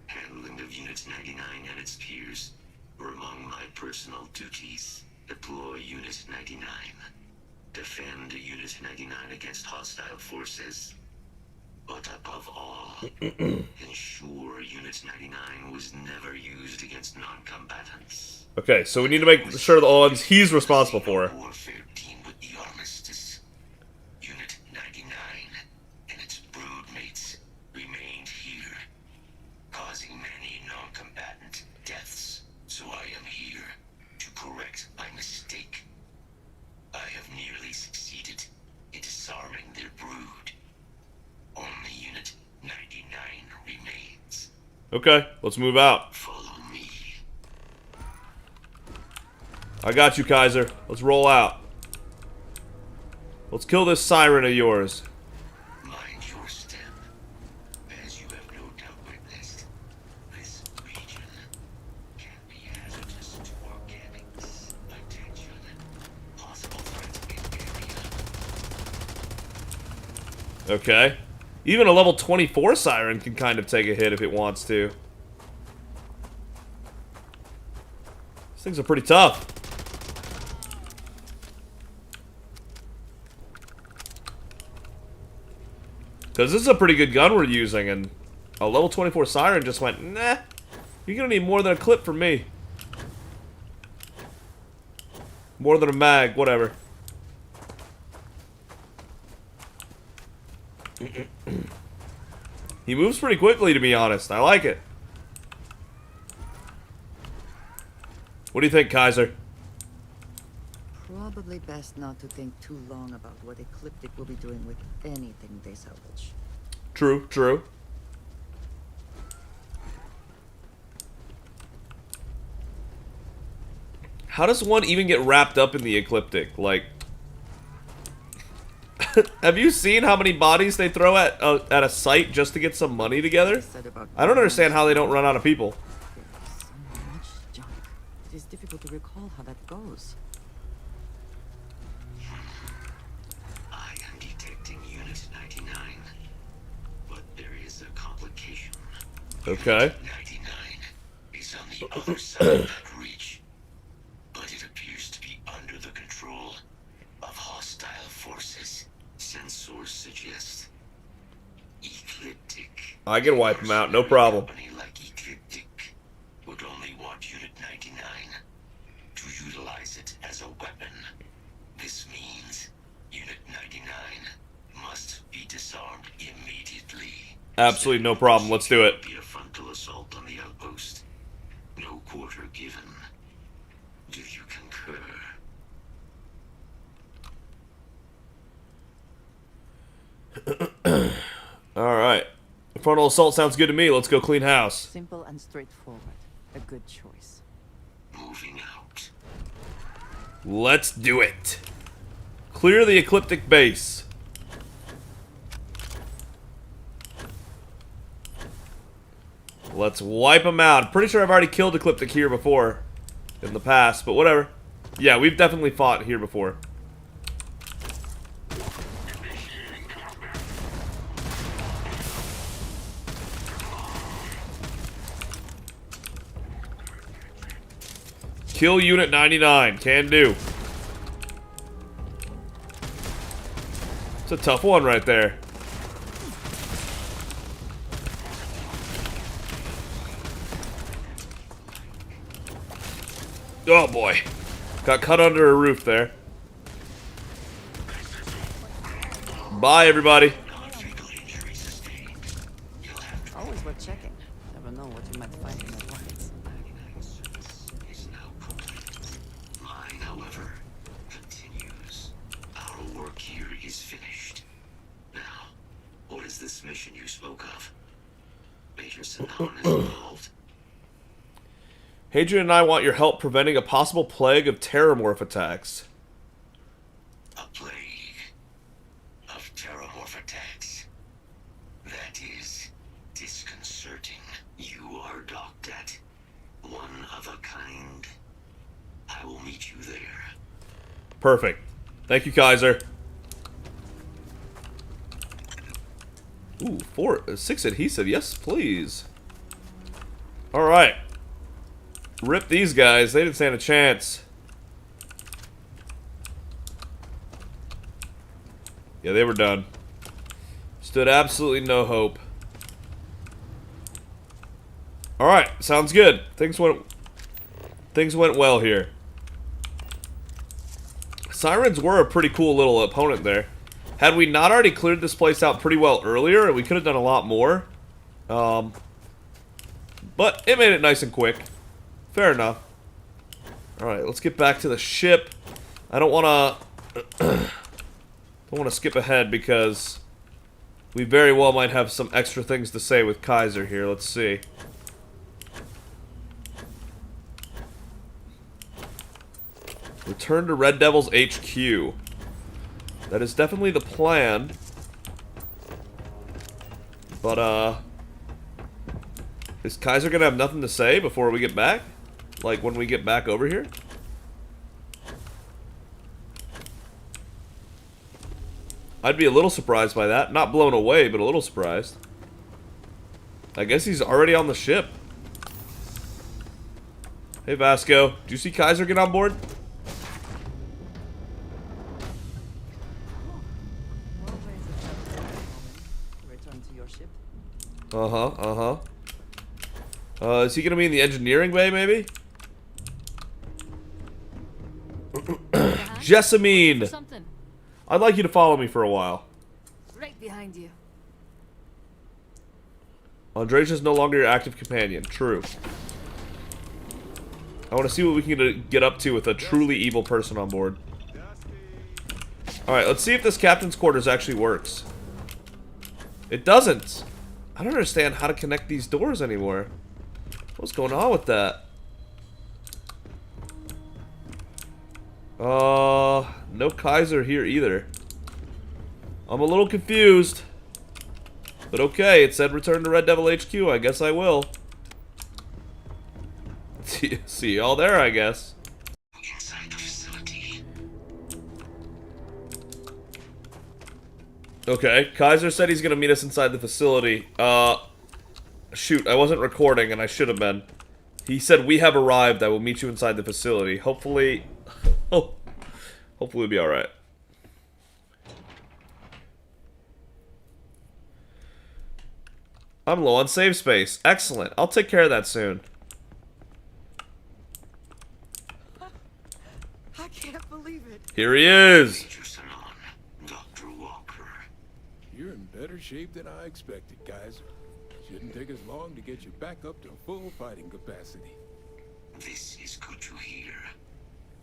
Handling of Unit 99 and its peers were among my personal duties. Deploy Unit 99. Defend Unit 99 against hostile forces. But above all, ensure Unit 99 was never used against non-combatants. Okay, so we need to make sure the ones he's responsible for. Warfare team with the Armistice. Unit 99 and its broodmates remained here, causing many non-combatant deaths. So I am here to correct my mistake. I have nearly succeeded in disarming their brood. Only Unit 99 remains. Okay, let's move out. Follow me. I got you, Kaiser. Let's roll out. Let's kill this siren of yours. Mind your step. As you have no doubt witnessed, this region can be hazardous to organics. Attention. Possible threats in area. Okay. Even a level 24 siren can kind of take a hit if it wants to. These things are pretty tough. Because this is a pretty good gun we're using, and a level 24 siren just went, nah, you're gonna need more than a clip from me. More than a mag, whatever. He moves pretty quickly, to be honest. I like it. What do you think, Kaiser? Probably best not to think too long about what Ecliptic will be doing with anything they salvage. True, true. How does one even get wrapped up in the Ecliptic? Like, have you seen how many bodies they throw at a site just to get some money together? I don't understand how they don't run out of people. There's so much junk. It is difficult to recall how that goes. I am detecting Unit 99, but there is a complication. Okay. Unit 99 is on the other side of that reach, but it appears to be under the control of hostile forces. Sensors suggest Ecliptic. I can wipe them out, no problem. A company like Ecliptic would only want Unit 99 to utilize it as a weapon. This means Unit 99 must be disarmed immediately. Absolutely no problem. Let's do it. Be a frontal assault on the outpost. No quarter given. Do you concur? Alright. Frontal assault sounds good to me. Let's go clean house. Simple and straightforward. A good choice. Moving out. Let's do it. Clear the Ecliptic base. Let's wipe them out. Pretty sure I've already killed Ecliptic here before. In the past, but whatever. Yeah, we've definitely fought here before. Kill Unit 99. Can do. It's a tough one right there. Oh boy. Got cut under a roof there. Bye, everybody. Always worth checking. Never know what you might find in the pockets. Is now complete. Mine, however, continues. Our work here is finished. Now, what is this mission you spoke of? Major Sinan is involved. Hadrian and I want your help preventing a possible plague of terramorph attacks. A plague of terramorph attacks. That is disconcerting. You are docked at one of a kind. I will meet you there. Perfect. Thank you, Kaiser. Ooh, 6 adhesive. Yes, please. Alright. Rip these guys. They didn't stand a chance. Yeah, they were done. Stood absolutely no hope. Alright, sounds good. Things went well here. Sirens were a pretty cool little opponent there. Had we not already cleared this place out pretty well earlier, we could have done a lot more. But it made it nice and quick. Fair enough. Alright, let's get back to the ship. I don't want to skip ahead because we very well might have some extra things to say with Kaiser here. Let's see. Return to Red Devil's HQ. That is definitely the plan. But, is Kaiser gonna have nothing to say before we get back? Like, when we get back over here? I'd be a little surprised by that. Not blown away, but a little surprised. I guess he's already on the ship. Hey, Vasco. Did you see Kaiser get on board? Return to your ship. Is he gonna be in the engineering bay, maybe? Jessamine! Something I'd like you to follow me for a while. right behind you. Andresia's no longer your active companion. True. I want to see what we can get up to with a truly evil person on board. Alright, let's see if this captain's quarters actually works. It doesn't. I don't understand how to connect these doors anymore. What's going on with that? No Kaiser here either. I'm a little confused. But okay, it said return to Red Devil HQ. I guess I will. See y'all there, I guess. Inside the facility. Okay, Kaiser said he's gonna meet us inside the facility. Shoot, I wasn't recording and I should have been. He said, we have arrived, I will meet you inside the facility. Hopefully... Oh, hopefully we'll be alright. I'm low on save space. Excellent. I'll take care of that soon. I can't believe it. Here he is. Dr. Walker. You're in better shape than I expected, Kaiser. Shouldn't take us long to get you back up to full fighting capacity. This is good to hear.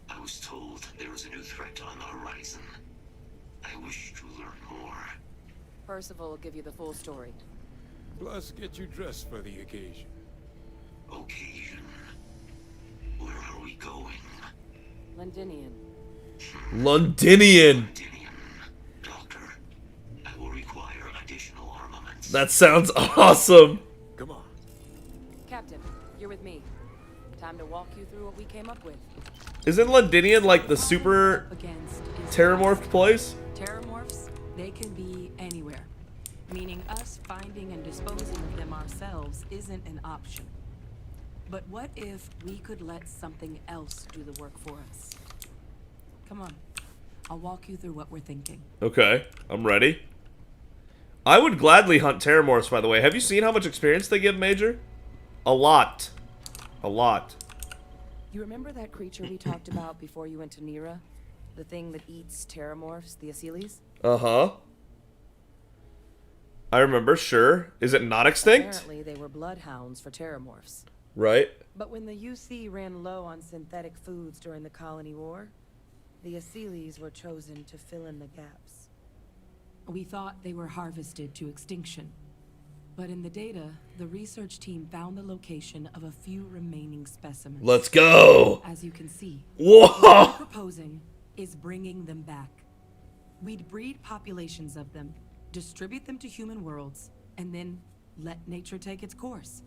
I was told there was a new threat on the horizon. I wish to learn more. Percival will give you the full story. Plus, get you dressed for the occasion. Occasion? Where are we going? Londinian. Londinian. Doctor, I will require additional armaments. That sounds awesome. Come on. Captain, you're with me. Time to walk you through what we came up with. Isn't Londinian like the super terramorphed place? Terramorphs, they can be anywhere. Meaning us finding and disposing of them ourselves isn't an option. But what if we could let something else do the work for us? Come on. I'll walk you through what we're thinking. Okay, I'm ready. I would gladly hunt terramorphs, by the way. Have you seen how much experience they give, Major? A lot. A lot. You remember that creature we talked about before you went to Nira? The thing that eats terramorphs, the Aceles? Uh-huh. I remember, sure. Is it not extinct? Apparently they were bloodhounds for terramorphs. Right. But when the UC ran low on synthetic foods during the Colony War, the Aceles were chosen to fill in the gaps. We thought they were harvested to extinction. But in the data, the research team found the location of a few remaining specimens. Let's go! As you can see, whoa! What we're proposing is bringing them back. We'd breed populations of them, distribute them to human worlds, and then let nature take its course.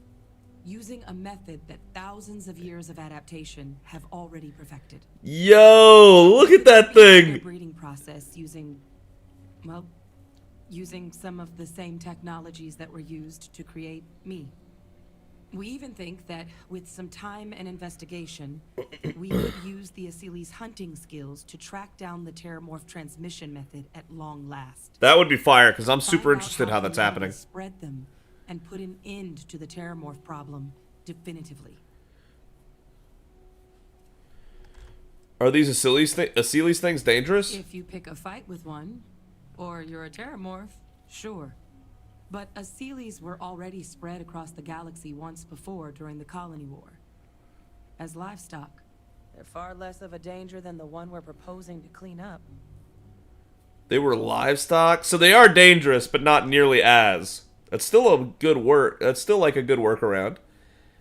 Using a method that thousands of years of adaptation have already perfected. Yo, look at that thing! The breeding process using, well, using some of the same technologies that were used to create me. We even think that with some time and investigation, we could use the Aceles' hunting skills to track down the terramorph transmission method at long last. That would be fire, because I'm super interested how that's happening. Spread them and put an end to the terramorph problem definitively. Are these Aceles things dangerous? If you pick a fight with one, or you're a terramorph, sure. But Aceles were already spread across the galaxy once before during the Colony War. As livestock, they're far less of a danger than the one we're proposing to clean up. They were livestock? So they are dangerous, but not nearly as. That's still a good work. That's still like a good workaround.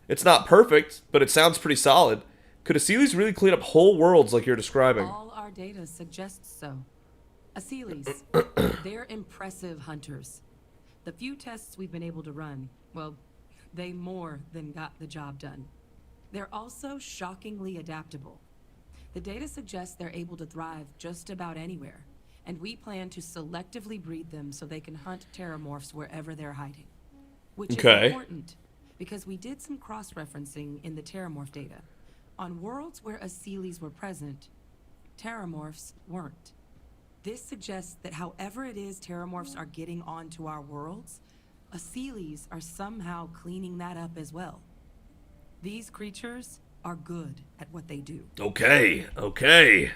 It's not perfect, but it sounds pretty solid. Could Aceles really clean up whole worlds like you're describing? All our data suggests so. Aceles, they're impressive hunters. The few tests we've been able to run, well, they more than got the job done. They're also shockingly adaptable. The data suggests they're able to thrive just about anywhere, and we plan to selectively breed them so they can hunt terramorphs wherever they're hiding. Which is important, because we did some cross-referencing in the terramorph data. On worlds where Aceles were present, terramorphs weren't. This suggests that however it is terramorphs are getting onto our worlds, Aceles are somehow cleaning that up as well. These creatures are good at what they do. Okay, okay.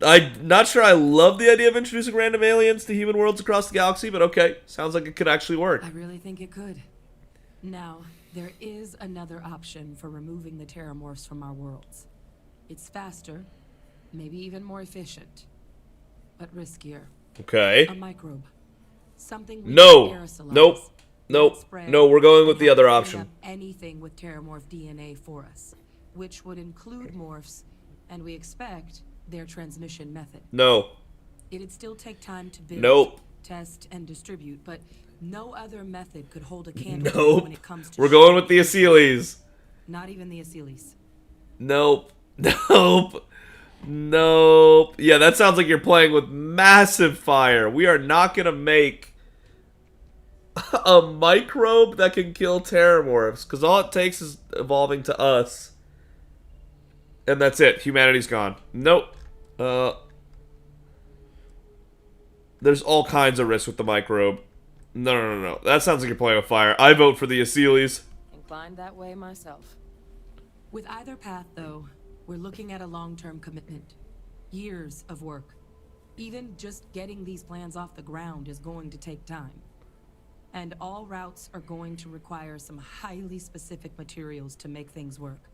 I'm not sure I love the idea of introducing random aliens to human worlds across the galaxy, but okay. Sounds like it could actually work. I really think it could. Now, there is another option for removing the terramorphs from our worlds. It's faster, maybe even more efficient, but riskier. Okay. A microbe. Something we No. can aerosolize, Nope. Nope. spread, No, we're going with and the other help option. clean up anything with terramorph DNA for us, which would include morphs, and we expect their transmission method. No. It'd still take time to build, Nope. test, and distribute, but no other method could hold a candle Nope. when it comes to We're going with the Aceles. Not even the Aceles. Nope. Nope. Nope. Yeah, that sounds like you're playing with massive fire. We are not going to make a microbe that can kill terramorphs, because all it takes is evolving to us. And that's it. Humanity's gone. Nope. There's all kinds of risks with the microbe. No. That sounds like you're playing with fire. I vote for the Aceles. Inclined that way myself. With either path, though, we're looking at a long-term commitment. Years of work. Even just getting these plans off the ground is going to take time. And all routes are going to require some highly specific materials to make things work.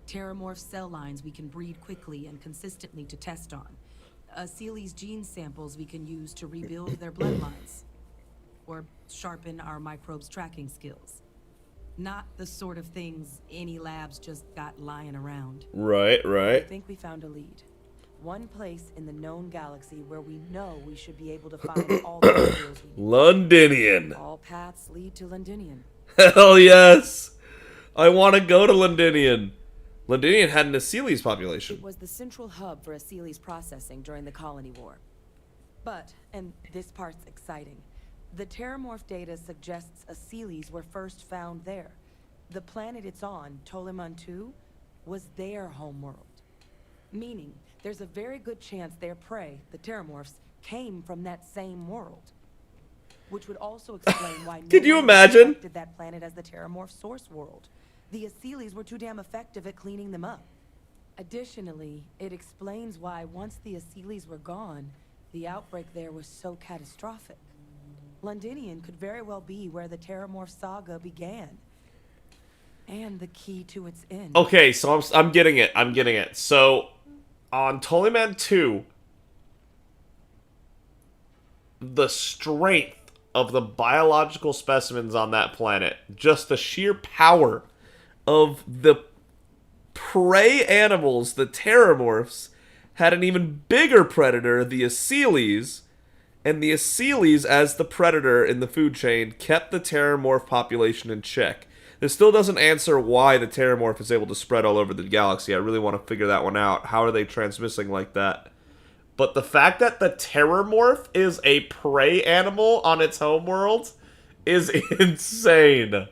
Terramorph cell lines we can breed quickly and consistently to test on. Aceles gene samples we can use to rebuild their bloodlines. Or sharpen our microbes' tracking skills. Not the sort of things any labs just got lying around. Right. I think we found a lead. One place in the known galaxy where we know we should be able to find all the materials we need. Londinian. All paths lead to Londinian. Hell yes. I want to go to Londinian. Londinian had an Aceles population. It was the central hub for Aceles processing during the Colony War. But, and this part's exciting, the terramorph data suggests Aceles were first found there. The planet it's on, Toliman 2, was their homeworld. Meaning, there's a very good chance their prey, the terramorphs, came from that same world. Which would also explain why Could you imagine? Did that planet as the terramorph source world. The Aceles were too damn effective at cleaning them up. Additionally, it explains why once the Aceles were gone, the outbreak there was so catastrophic. Londinian could very well be where the terramorph saga began. And the key to its end. Okay, so I'm getting it. So, on Toliman 2, the strength of the biological specimens on that planet, just the sheer power of the prey animals, the terramorphs, had an even bigger predator, the Aceles, and the Aceles, as the predator in the food chain, kept the terramorph population in check. This still doesn't answer why the terramorph is able to spread all over the galaxy. I really want to figure that one out. How are they transmitting like that? But the fact that the terramorph is a prey animal on its homeworld is insane.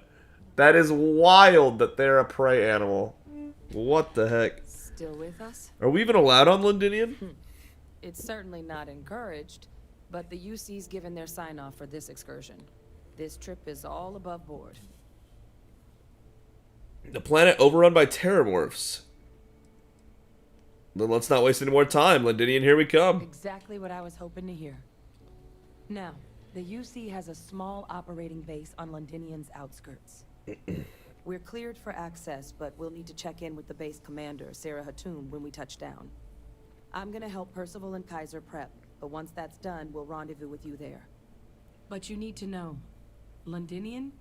That is wild that they're a prey animal. What the heck? Still with us? Are we even allowed on Londinian? It's certainly not encouraged, but the UC's given their sign-off for this excursion. This trip is all above board. The planet overrun by terramorphs. Then let's not waste any more time. Londinian, here we come. Exactly what I was hoping to hear. Now, the UC has a small operating base on Londinian's outskirts. We're cleared for access, but we'll need to check in with the base commander, Sarah Hatum, when we touch down. I'm gonna help Percival and Kaiser prep, but once that's done, we'll rendezvous with you there. But you need to know, Londinian,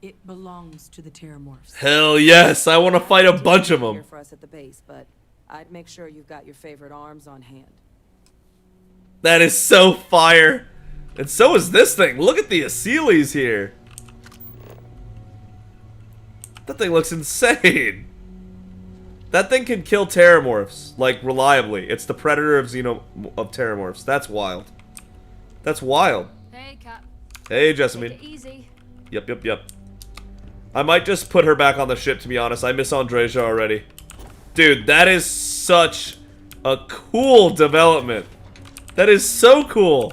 it belongs to the terramorphs. Hell yes, I want to fight a bunch of them. Here for us at the base, but I'd make sure you've got your favorite arms on hand. That is so fire. And so is this thing. Look at the Aceles here. That thing looks insane. That thing can kill terramorphs, like, reliably. It's the predator of terramorphs. That's wild. That's wild. Hey, Cap. Hey, Jessamine. Take it easy. Yep. I might just put her back on the ship, to be honest. I miss Andreja already. Dude, that is such a cool development. That is so cool.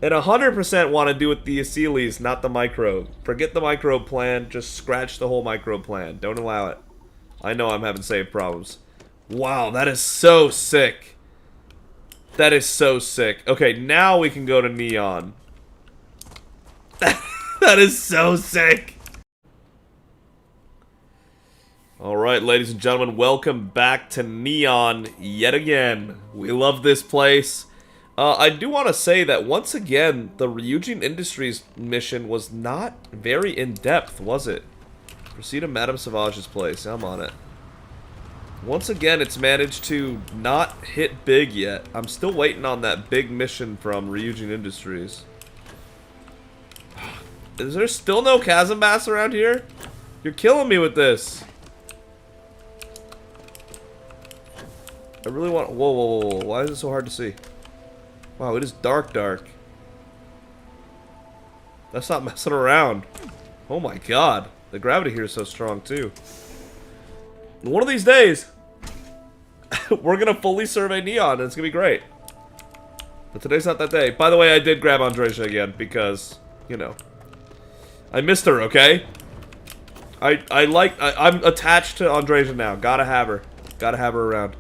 And 100% want to do with the Aceles, not the microbe. Forget the microbe plan. Just scratch the whole microbe plan. Don't allow it. I know I'm having save problems. Wow, that is so sick. That is so sick. Okay, now we can go to Neon. That is so sick. Alright, ladies and gentlemen, welcome back to Neon yet again. We love this place. I do want to say that once again, the Ryujin Industries mission was not very in-depth, was it? Proceed to Madame Savage's place. I'm on it. Once again, it's managed to not hit big yet. I'm still waiting on that big mission from Ryujin Industries. Is there still no chasm bass around here? You're killing me with this. I really want... Whoa, whoa, whoa, whoa. Why is it so hard to see? Wow, it is dark, dark. That's not messing around. Oh my god. The gravity here is so strong, too. One of these days, we're going to fully survey Neon, and it's going to be great. But today's not that day. By the way, I did grab Andreja again, because, you know, I missed her, okay? I'm attached to Andreja now. Gotta have her. Gotta have her around.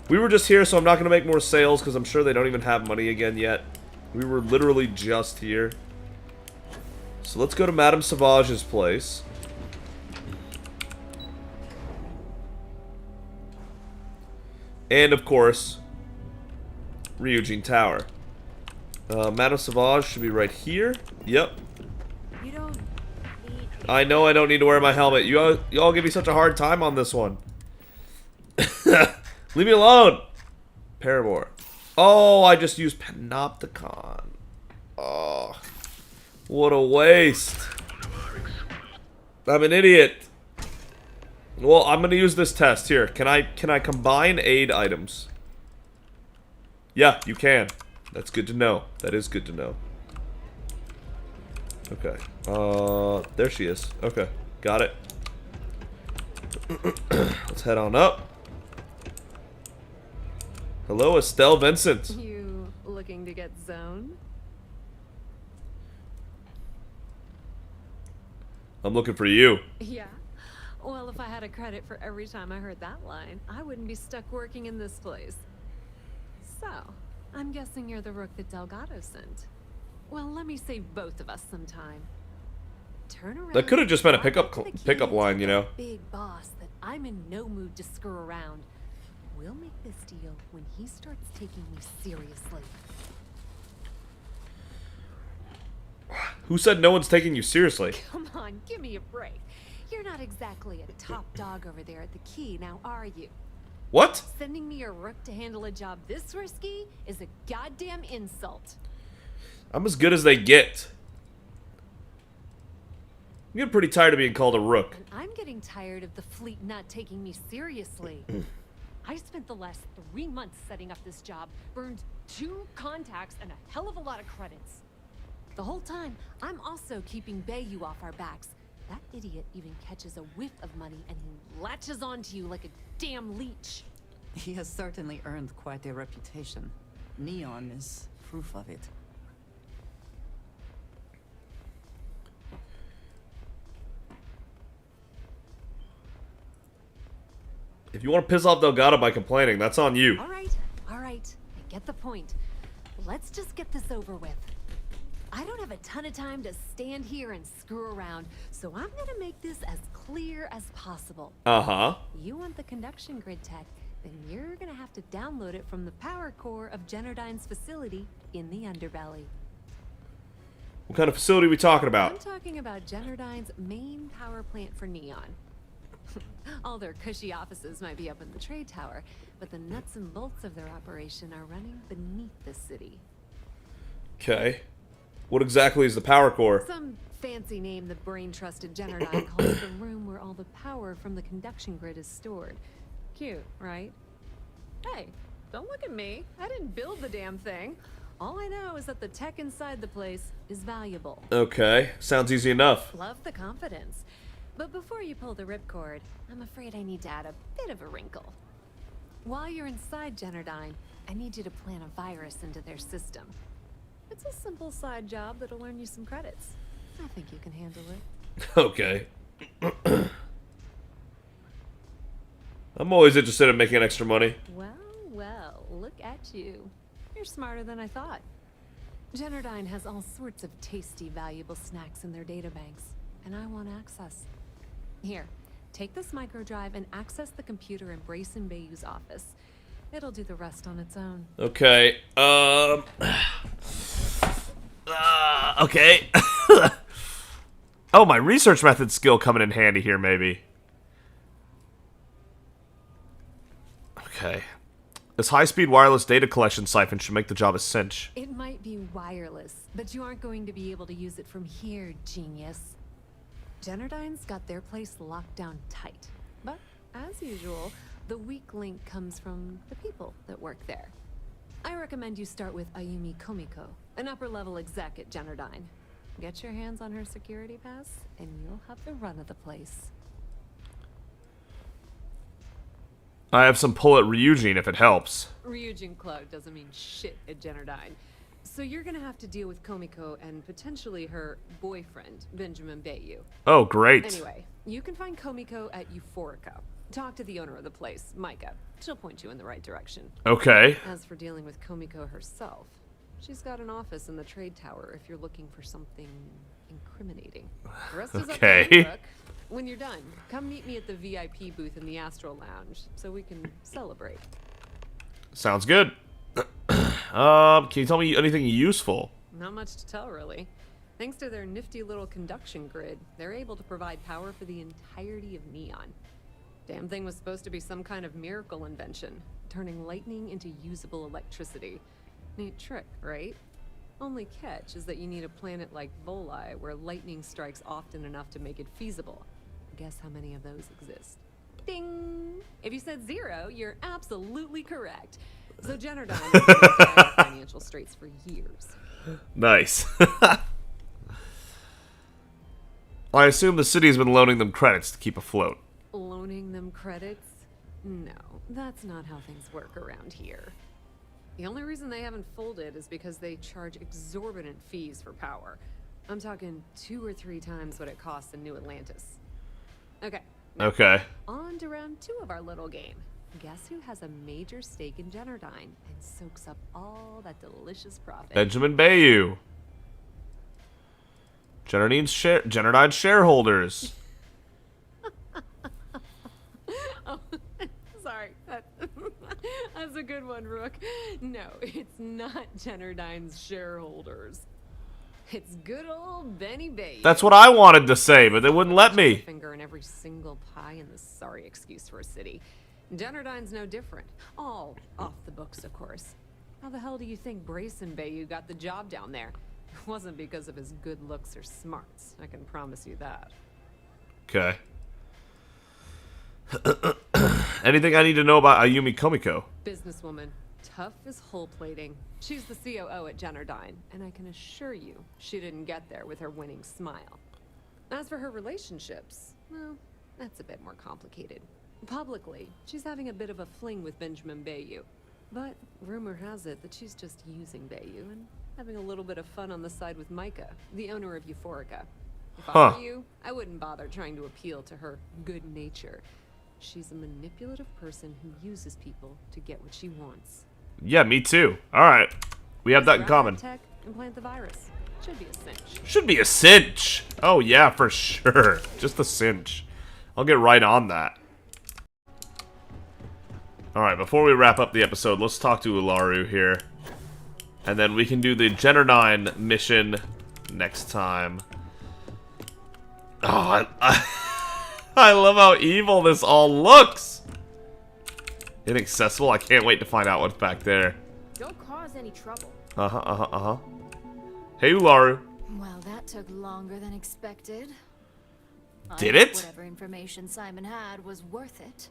We were just here, so I'm not going to make more sales, because I'm sure they don't even have money again yet. We were literally just here. So let's go to Madame Savage's place. And, of course, Ryujin Tower. Madame Sauvage should be right here. Yep. You don't need... I know I don't need to wear my helmet. You all give me such a hard time on this one. Leave me alone! Paramore. Oh, I just used Panopticon. Oh. What a waste. I'm an idiot. Well, I'm gonna use this test here. Can I combine aid items? Yeah, you can. That's good to know. That is good to know. Okay. There she is. Okay, got it. Let's head on up. Hello, Estelle Vincent. You looking to get zoned? I'm looking for you. Yeah. Well, if I had a credit for every time I heard that line, I wouldn't be stuck working in this place. So, I'm guessing you're the rook that Delgado sent. Well, let me save both of us some time. Turn around. That could have just been a pickup line, you know. Big boss that I'm in no mood to screw around. We'll make this deal when he starts taking me seriously. Who said no one's taking you seriously? Come on, give me a break. You're not exactly a top dog over there at the key, now are you? What? Sending me a rook to handle a job this risky is a goddamn insult. I'm as good as they get. I'm getting pretty tired of being called a rook. And I'm getting tired of the fleet not taking me seriously. I spent the last 3 months setting up this job, burned 2 contacts and a hell of a lot of credits. The whole time, I'm also keeping Bayou off our backs. That idiot even catches a whiff of money and he latches onto you like a damn leech. He has certainly earned quite a reputation. Neon is proof of it. If you want to piss off Delgado by complaining, that's on you. All right. I get the point. Let's just get this over with. I don't have a ton of time to stand here and screw around, so I'm gonna make this as clear as possible. Uh-huh. You want the conduction grid tech, then you're gonna have to download it from the power core of Generdyne's facility in the underbelly. What kind of facility are we talking about? I'm talking about Generdyne's main power plant for Neon. All their cushy offices might be up in the trade tower, but the nuts and bolts of their operation are running beneath the city. Okay. What exactly is the power core? Some fancy name the brain-trusted Generdyne calls the room where all the power from the conduction grid is stored. Cute, right? Hey, don't look at me. I didn't build the damn thing. All I know is that the tech inside the place is valuable. Okay, sounds easy enough. Love the confidence. But before you pull the ripcord, I'm afraid I need to add a bit of a wrinkle. While you're inside Generdyne, I need you to plant a virus into their system. It's a simple side job that'll earn you some credits. I think you can handle it. Okay. I'm always interested in making extra money. Well, well, look at you. You're smarter than I thought. Generdyne has all sorts of tasty, valuable snacks in their databanks, and I want access. Here, take this microdrive and access the computer in Brayson Bayou's office. It'll do the rest on its own. Okay. Okay. Oh, my research method skill coming in handy here, maybe. Okay. This high-speed wireless data collection siphon should make the job a cinch. It might be wireless, but you aren't going to be able to use it from here, genius. Generdyne's got their place locked down tight. But, as usual, the weak link comes from the people that work there. I recommend you start with Ayumi Komiko, an upper-level exec at Generdyne. Get your hands on her security pass, and you'll have the run of the place. I have some pull at Ryujin if it helps. Ryujin Cloud doesn't mean shit at Generdyne. So you're gonna have to deal with Komiko and potentially her boyfriend, Benjamin Bayou. Oh, great. Anyway, you can find Komiko at Euphorica. Talk to the owner of the place, Micah. She'll point you in the right direction. Okay. As for dealing with Komiko herself, she's got an office in the trade tower if you're looking for something incriminating. The rest is up to you, Brooke. When you're done, come meet me at the VIP booth in the Astral Lounge so we can celebrate. Sounds good. Can you tell me anything useful? Not much to tell, really. Thanks to their nifty little conduction grid, they're able to provide power for the entirety of Neon. Damn thing was supposed to be some kind of miracle invention, turning lightning into usable electricity. Neat trick, right? Only catch is that you need a planet like Voli where lightning strikes often enough to make it feasible. Guess how many of those exist? Ding! If you said 0, you're absolutely correct. So Generdyne has been in financial straits for years. Nice. I assume the city's been loaning them credits to keep afloat. Loaning them credits? No, that's not how things work around here. The only reason they haven't folded is because they charge exorbitant fees for power. I'm talking 2 or 3 times what it costs in New Atlantis. Okay. Okay. On to round 2 of our little game. Guess who has a major stake in Generdyne and soaks up all that delicious profit? Benjamin Bayou. Generdyne's shareholders. Oh, sorry. That's a good one, Rook. No, it's not Generdyne's shareholders. It's good old Benny Bayou. That's what I wanted to say, but they wouldn't let me. Finger in every single pie in the sorry excuse for a city. Generdyne's no different. All off the books, of course. How the hell do you think Brayson Bayou got the job down there? It wasn't because of his good looks or smarts. I can promise you that. Okay. Anything I need to know about Ayumi Komiko? Businesswoman. Tough as hull plating. She's the COO at Generdyne, and I can assure you she didn't get there with her winning smile. As for her relationships, well, that's a bit more complicated. Publicly, she's having a bit of a fling with Benjamin Bayou. But rumor has it that she's just using Bayou and having a little bit of fun on the side with Micah, the owner of Euphorica. If I were you, I wouldn't bother trying to appeal to her good nature. She's a manipulative person who uses people to get what she wants. Yeah, me too. Alright. We have that in common. Tech and plant the virus. Should be a cinch. Should be a cinch. Oh yeah, for sure. Just a cinch. I'll get right on that. Alright, before we wrap up the episode, let's talk to Ularu here. And then we can do the Generdyne mission next time. Oh, I love how evil this all looks. Inaccessible? I can't wait to find out what's back there. Don't cause any trouble. Hey, Ularu. Well, that took longer than expected. Did I hope it? Whatever information Simon had was worth it.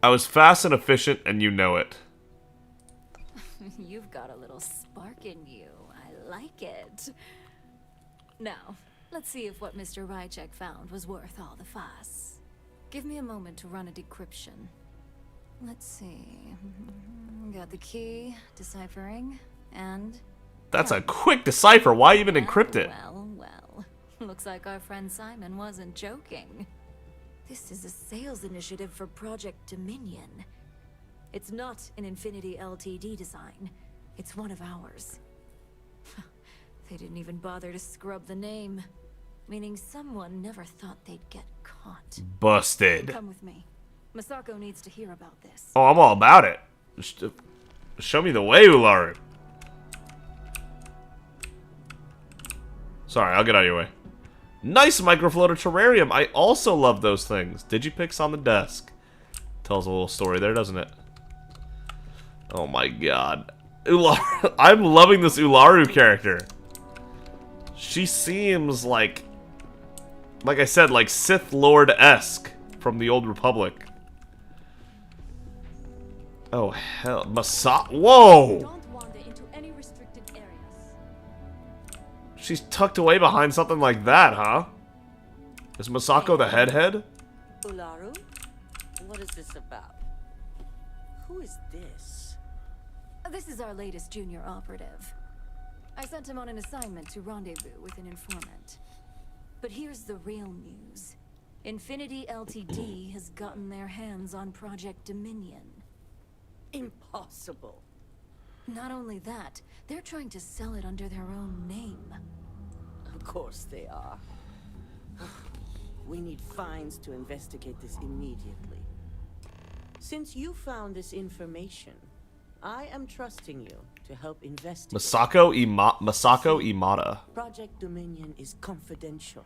I was fast and efficient, and you know it. You've got a little spark in you. I like it. Now, let's see if what Mr. Rychek found was worth all the fuss. Give me a moment to run a decryption. Let's see. Got the key, deciphering, and... That's a quick decipher. Why even encrypt it? Well. Looks like our friend Simon wasn't joking. This is a sales initiative for Project Dominion. It's not an Infinity Ltd design. It's one of ours. They didn't even bother to scrub the name, meaning someone never thought they'd get caught. Busted. Come with me. Masako needs to hear about this. Oh, I'm all about it. Just, show me the way, Ularu. Sorry, I'll get out of your way. Nice microfloater terrarium. I also love those things. Digipix on the desk. Tells a little story there, doesn't it? Oh my god. Ularu. I'm loving this Ularu character. She seems like I said, like Sith Lord-esque from the Old Republic. Oh hell, Whoa! Don't wander into any restricted areas. She's tucked away behind something like that, huh? Is Masako the head? Ularu? What is this about? Who is this? This is our latest junior operative. I sent him on an assignment to rendezvous with an informant. But here's the real news. Infinity Ltd has gotten their hands on Project Dominion. Impossible. Not only that, they're trying to sell it under their own name. Of course they are. We need fines to investigate this immediately. Since you found this information, I am trusting you to help investigate. Masako Imada. Project Dominion is confidential.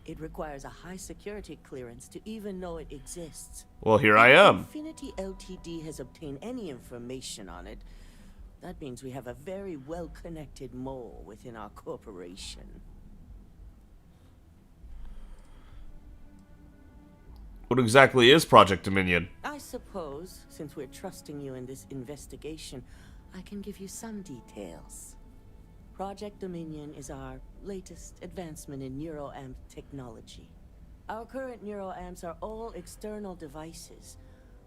It requires a high security clearance to even know it exists. Well, here I am. If Infinity Ltd has obtained any information on it, that means we have a very well-connected mole within our corporation. What exactly is Project Dominion? I suppose, since we're trusting you in this investigation, I can give you some details. Project Dominion is our latest advancement in neuroamp technology. Our current neuroamps are all external devices,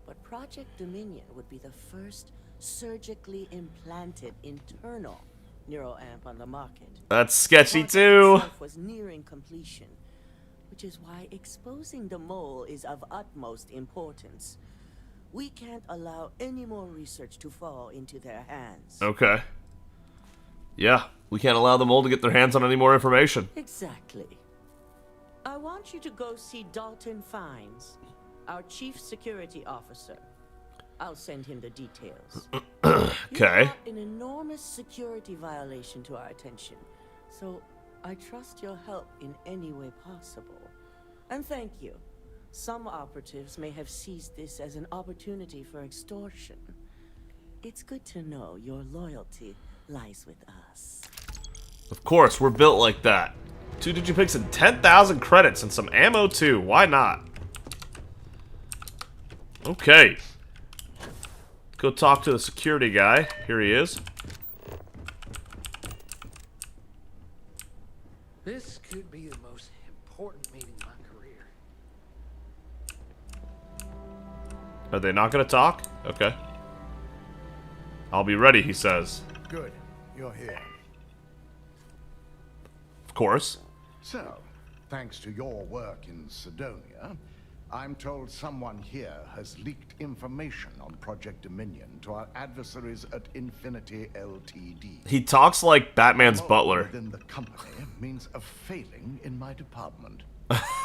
but Project Dominion would be the first surgically implanted internal neuroamp on the market. That's sketchy The too. project itself was nearing completion, which is why exposing the mole is of utmost importance. We can't allow any more research to fall into their hands. Okay. Yeah, we can't allow them all to get their hands on any more information. Exactly. I want you to go see Dalton Fines, our chief security officer. I'll send him the details. Okay. You brought an enormous security violation to our attention, so I trust your help in any way possible. And thank you. Some operatives may have seized this as an opportunity for extortion. It's good to know your loyalty lies with us. Of course, we're built like that. 2 digipix and 10,000 credits and some ammo too. Why not? Okay. Go talk to the security guy. Here he is. This could be the most important meeting of my career. Are they not going to talk? Okay. I'll be ready, he says. Good. You're here. Of course. So, thanks to your work in Sidonia, I'm told someone here has leaked information on Project Dominion to our adversaries at Infinity Ltd. He talks like Batman's butler. Within the company means a failing in my department.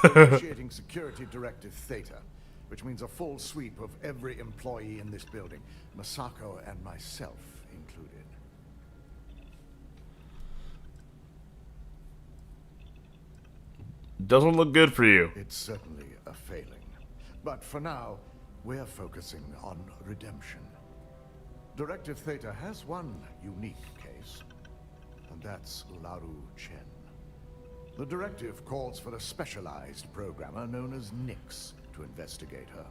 Initiating Security Directive Theta, which means a full sweep of every employee in this building, Masako and myself included. Doesn't look good for you. It's certainly a failing. But for now, we're focusing on redemption. Directive Theta has one unique case, and that's Ularu Chen. The directive calls for a specialized programmer known as Nix to investigate her.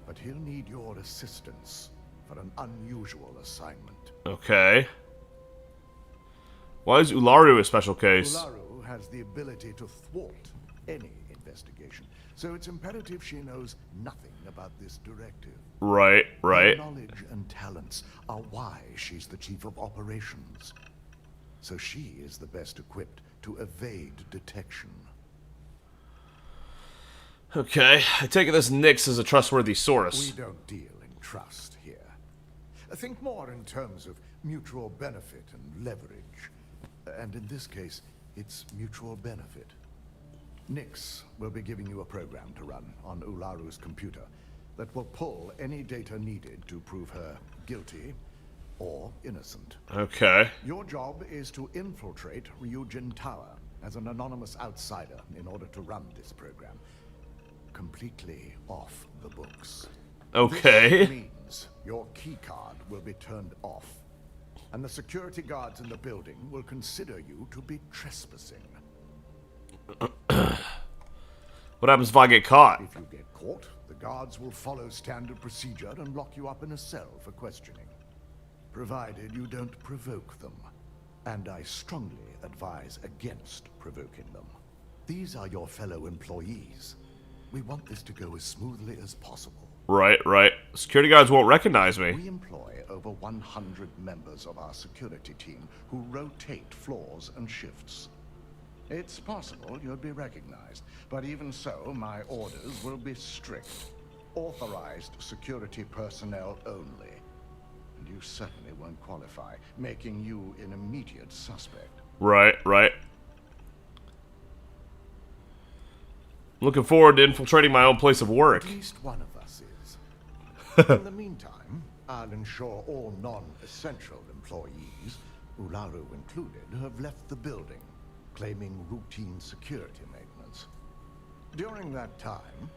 But he'll need your assistance for an unusual assignment. Okay. Why is Ularu a special case? Ularu has the ability to thwart any investigation, so it's imperative she knows nothing about this directive. Right. Her knowledge and talents are why she's the chief of operations. So she is the best equipped to evade detection. Okay, I take it this Nix is a trustworthy source. We don't deal in trust here. Think more in terms of mutual benefit and leverage. And in this case, it's mutual benefit. Nix will be giving you a program to run on Ularu's computer that will pull any data needed to prove her guilty or innocent. Okay. Your job is to infiltrate Ryujin Tower as an anonymous outsider in order to run this program completely off the books. Okay. This means your keycard will be turned off, and the security guards in the building will consider you to be trespassing. What happens if I get caught? If you get caught, the guards will follow standard procedure and lock you up in a cell for questioning, provided you don't provoke them. And I strongly advise against provoking them. These are your fellow employees. We want this to go as smoothly as possible. Right, right. Security guards won't recognize me. We employ over 100 members of our security team who rotate floors and shifts. It's possible you'll be recognized, but even so, my orders will be strict. Authorized security personnel only. And you certainly won't qualify, making you an immediate suspect. Right, right. Looking forward to infiltrating my own place of work. At least one of us is. In the meantime, I'll ensure all non-essential employees, Ularu included, have left the building, claiming routine security maintenance. During that time,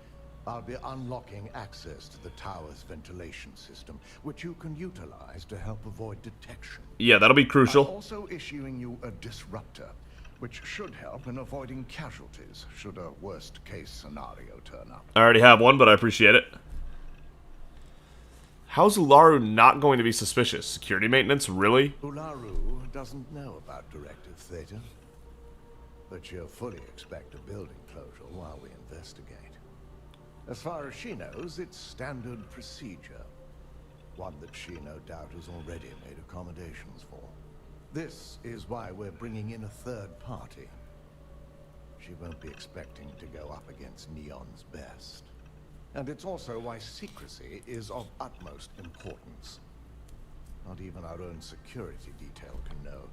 I'll be unlocking access to the tower's ventilation system, which you can utilize to help avoid detection. Yeah, that'll be crucial. I'm also issuing you a disruptor, which should help in avoiding casualties should a worst-case scenario turn up. I already have one, but I appreciate it. How's Ularu not going to be suspicious? Security maintenance, really? Ularu doesn't know about Directive Theta, but she'll fully expect a building closure while we investigate. As far as she knows, it's standard procedure, one that she no doubt has already made accommodations for. This is why we're bringing in a third party. She won't be expecting to go up against Neon's best. And it's also why secrecy is of utmost importance. Not even our own security detail can know,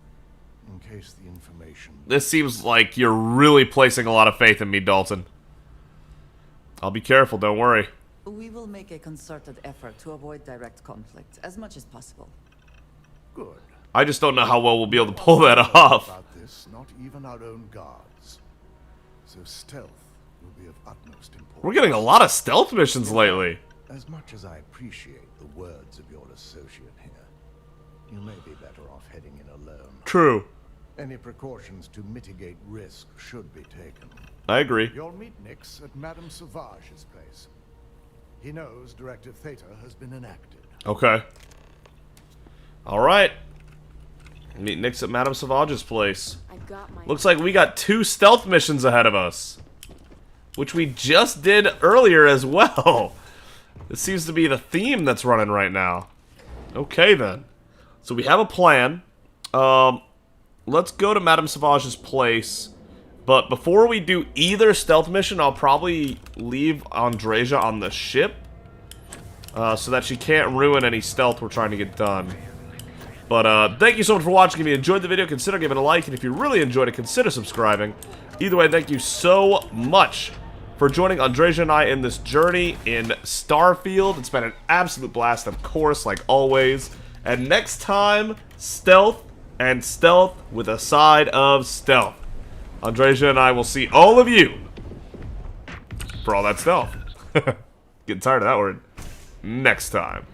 in case the information... This seems like you're really placing a lot of faith in me, Dalton. I'll be careful, don't worry. We will make a concerted effort to avoid direct conflict as much as possible. Good. I just don't know how well we'll be able to pull that off. About this, not even our own guards. So stealth will be of utmost importance. We're getting a lot of stealth missions lately. As much as I appreciate the words of your associate here, you may be better off heading in alone. True. Any precautions to mitigate risk should be taken. I agree. You'll meet Nix at Madame Sauvage's place. He knows Directive Theta has been enacted. Okay. Alright. Meet Nix at Madame Sauvage's place. Looks like we got 2 stealth missions ahead of us, which we just did earlier as well. This seems to be the theme that's running right now. Okay then. So we have a plan. Let's go to Madame Sauvage's place. But before we do either stealth mission, I'll probably leave Andreja on the ship. So that she can't ruin any stealth we're trying to get done. But thank you so much for watching. If you enjoyed the video, consider giving it a like. And if you really enjoyed it, consider subscribing. Either way, thank you so much for joining Andreja and I in this journey in Starfield. It's been an absolute blast, of course, like always. And next time, stealth and stealth with a side of stealth. Andreja and I will see all of you for all that stealth. Getting tired of that word. Next time.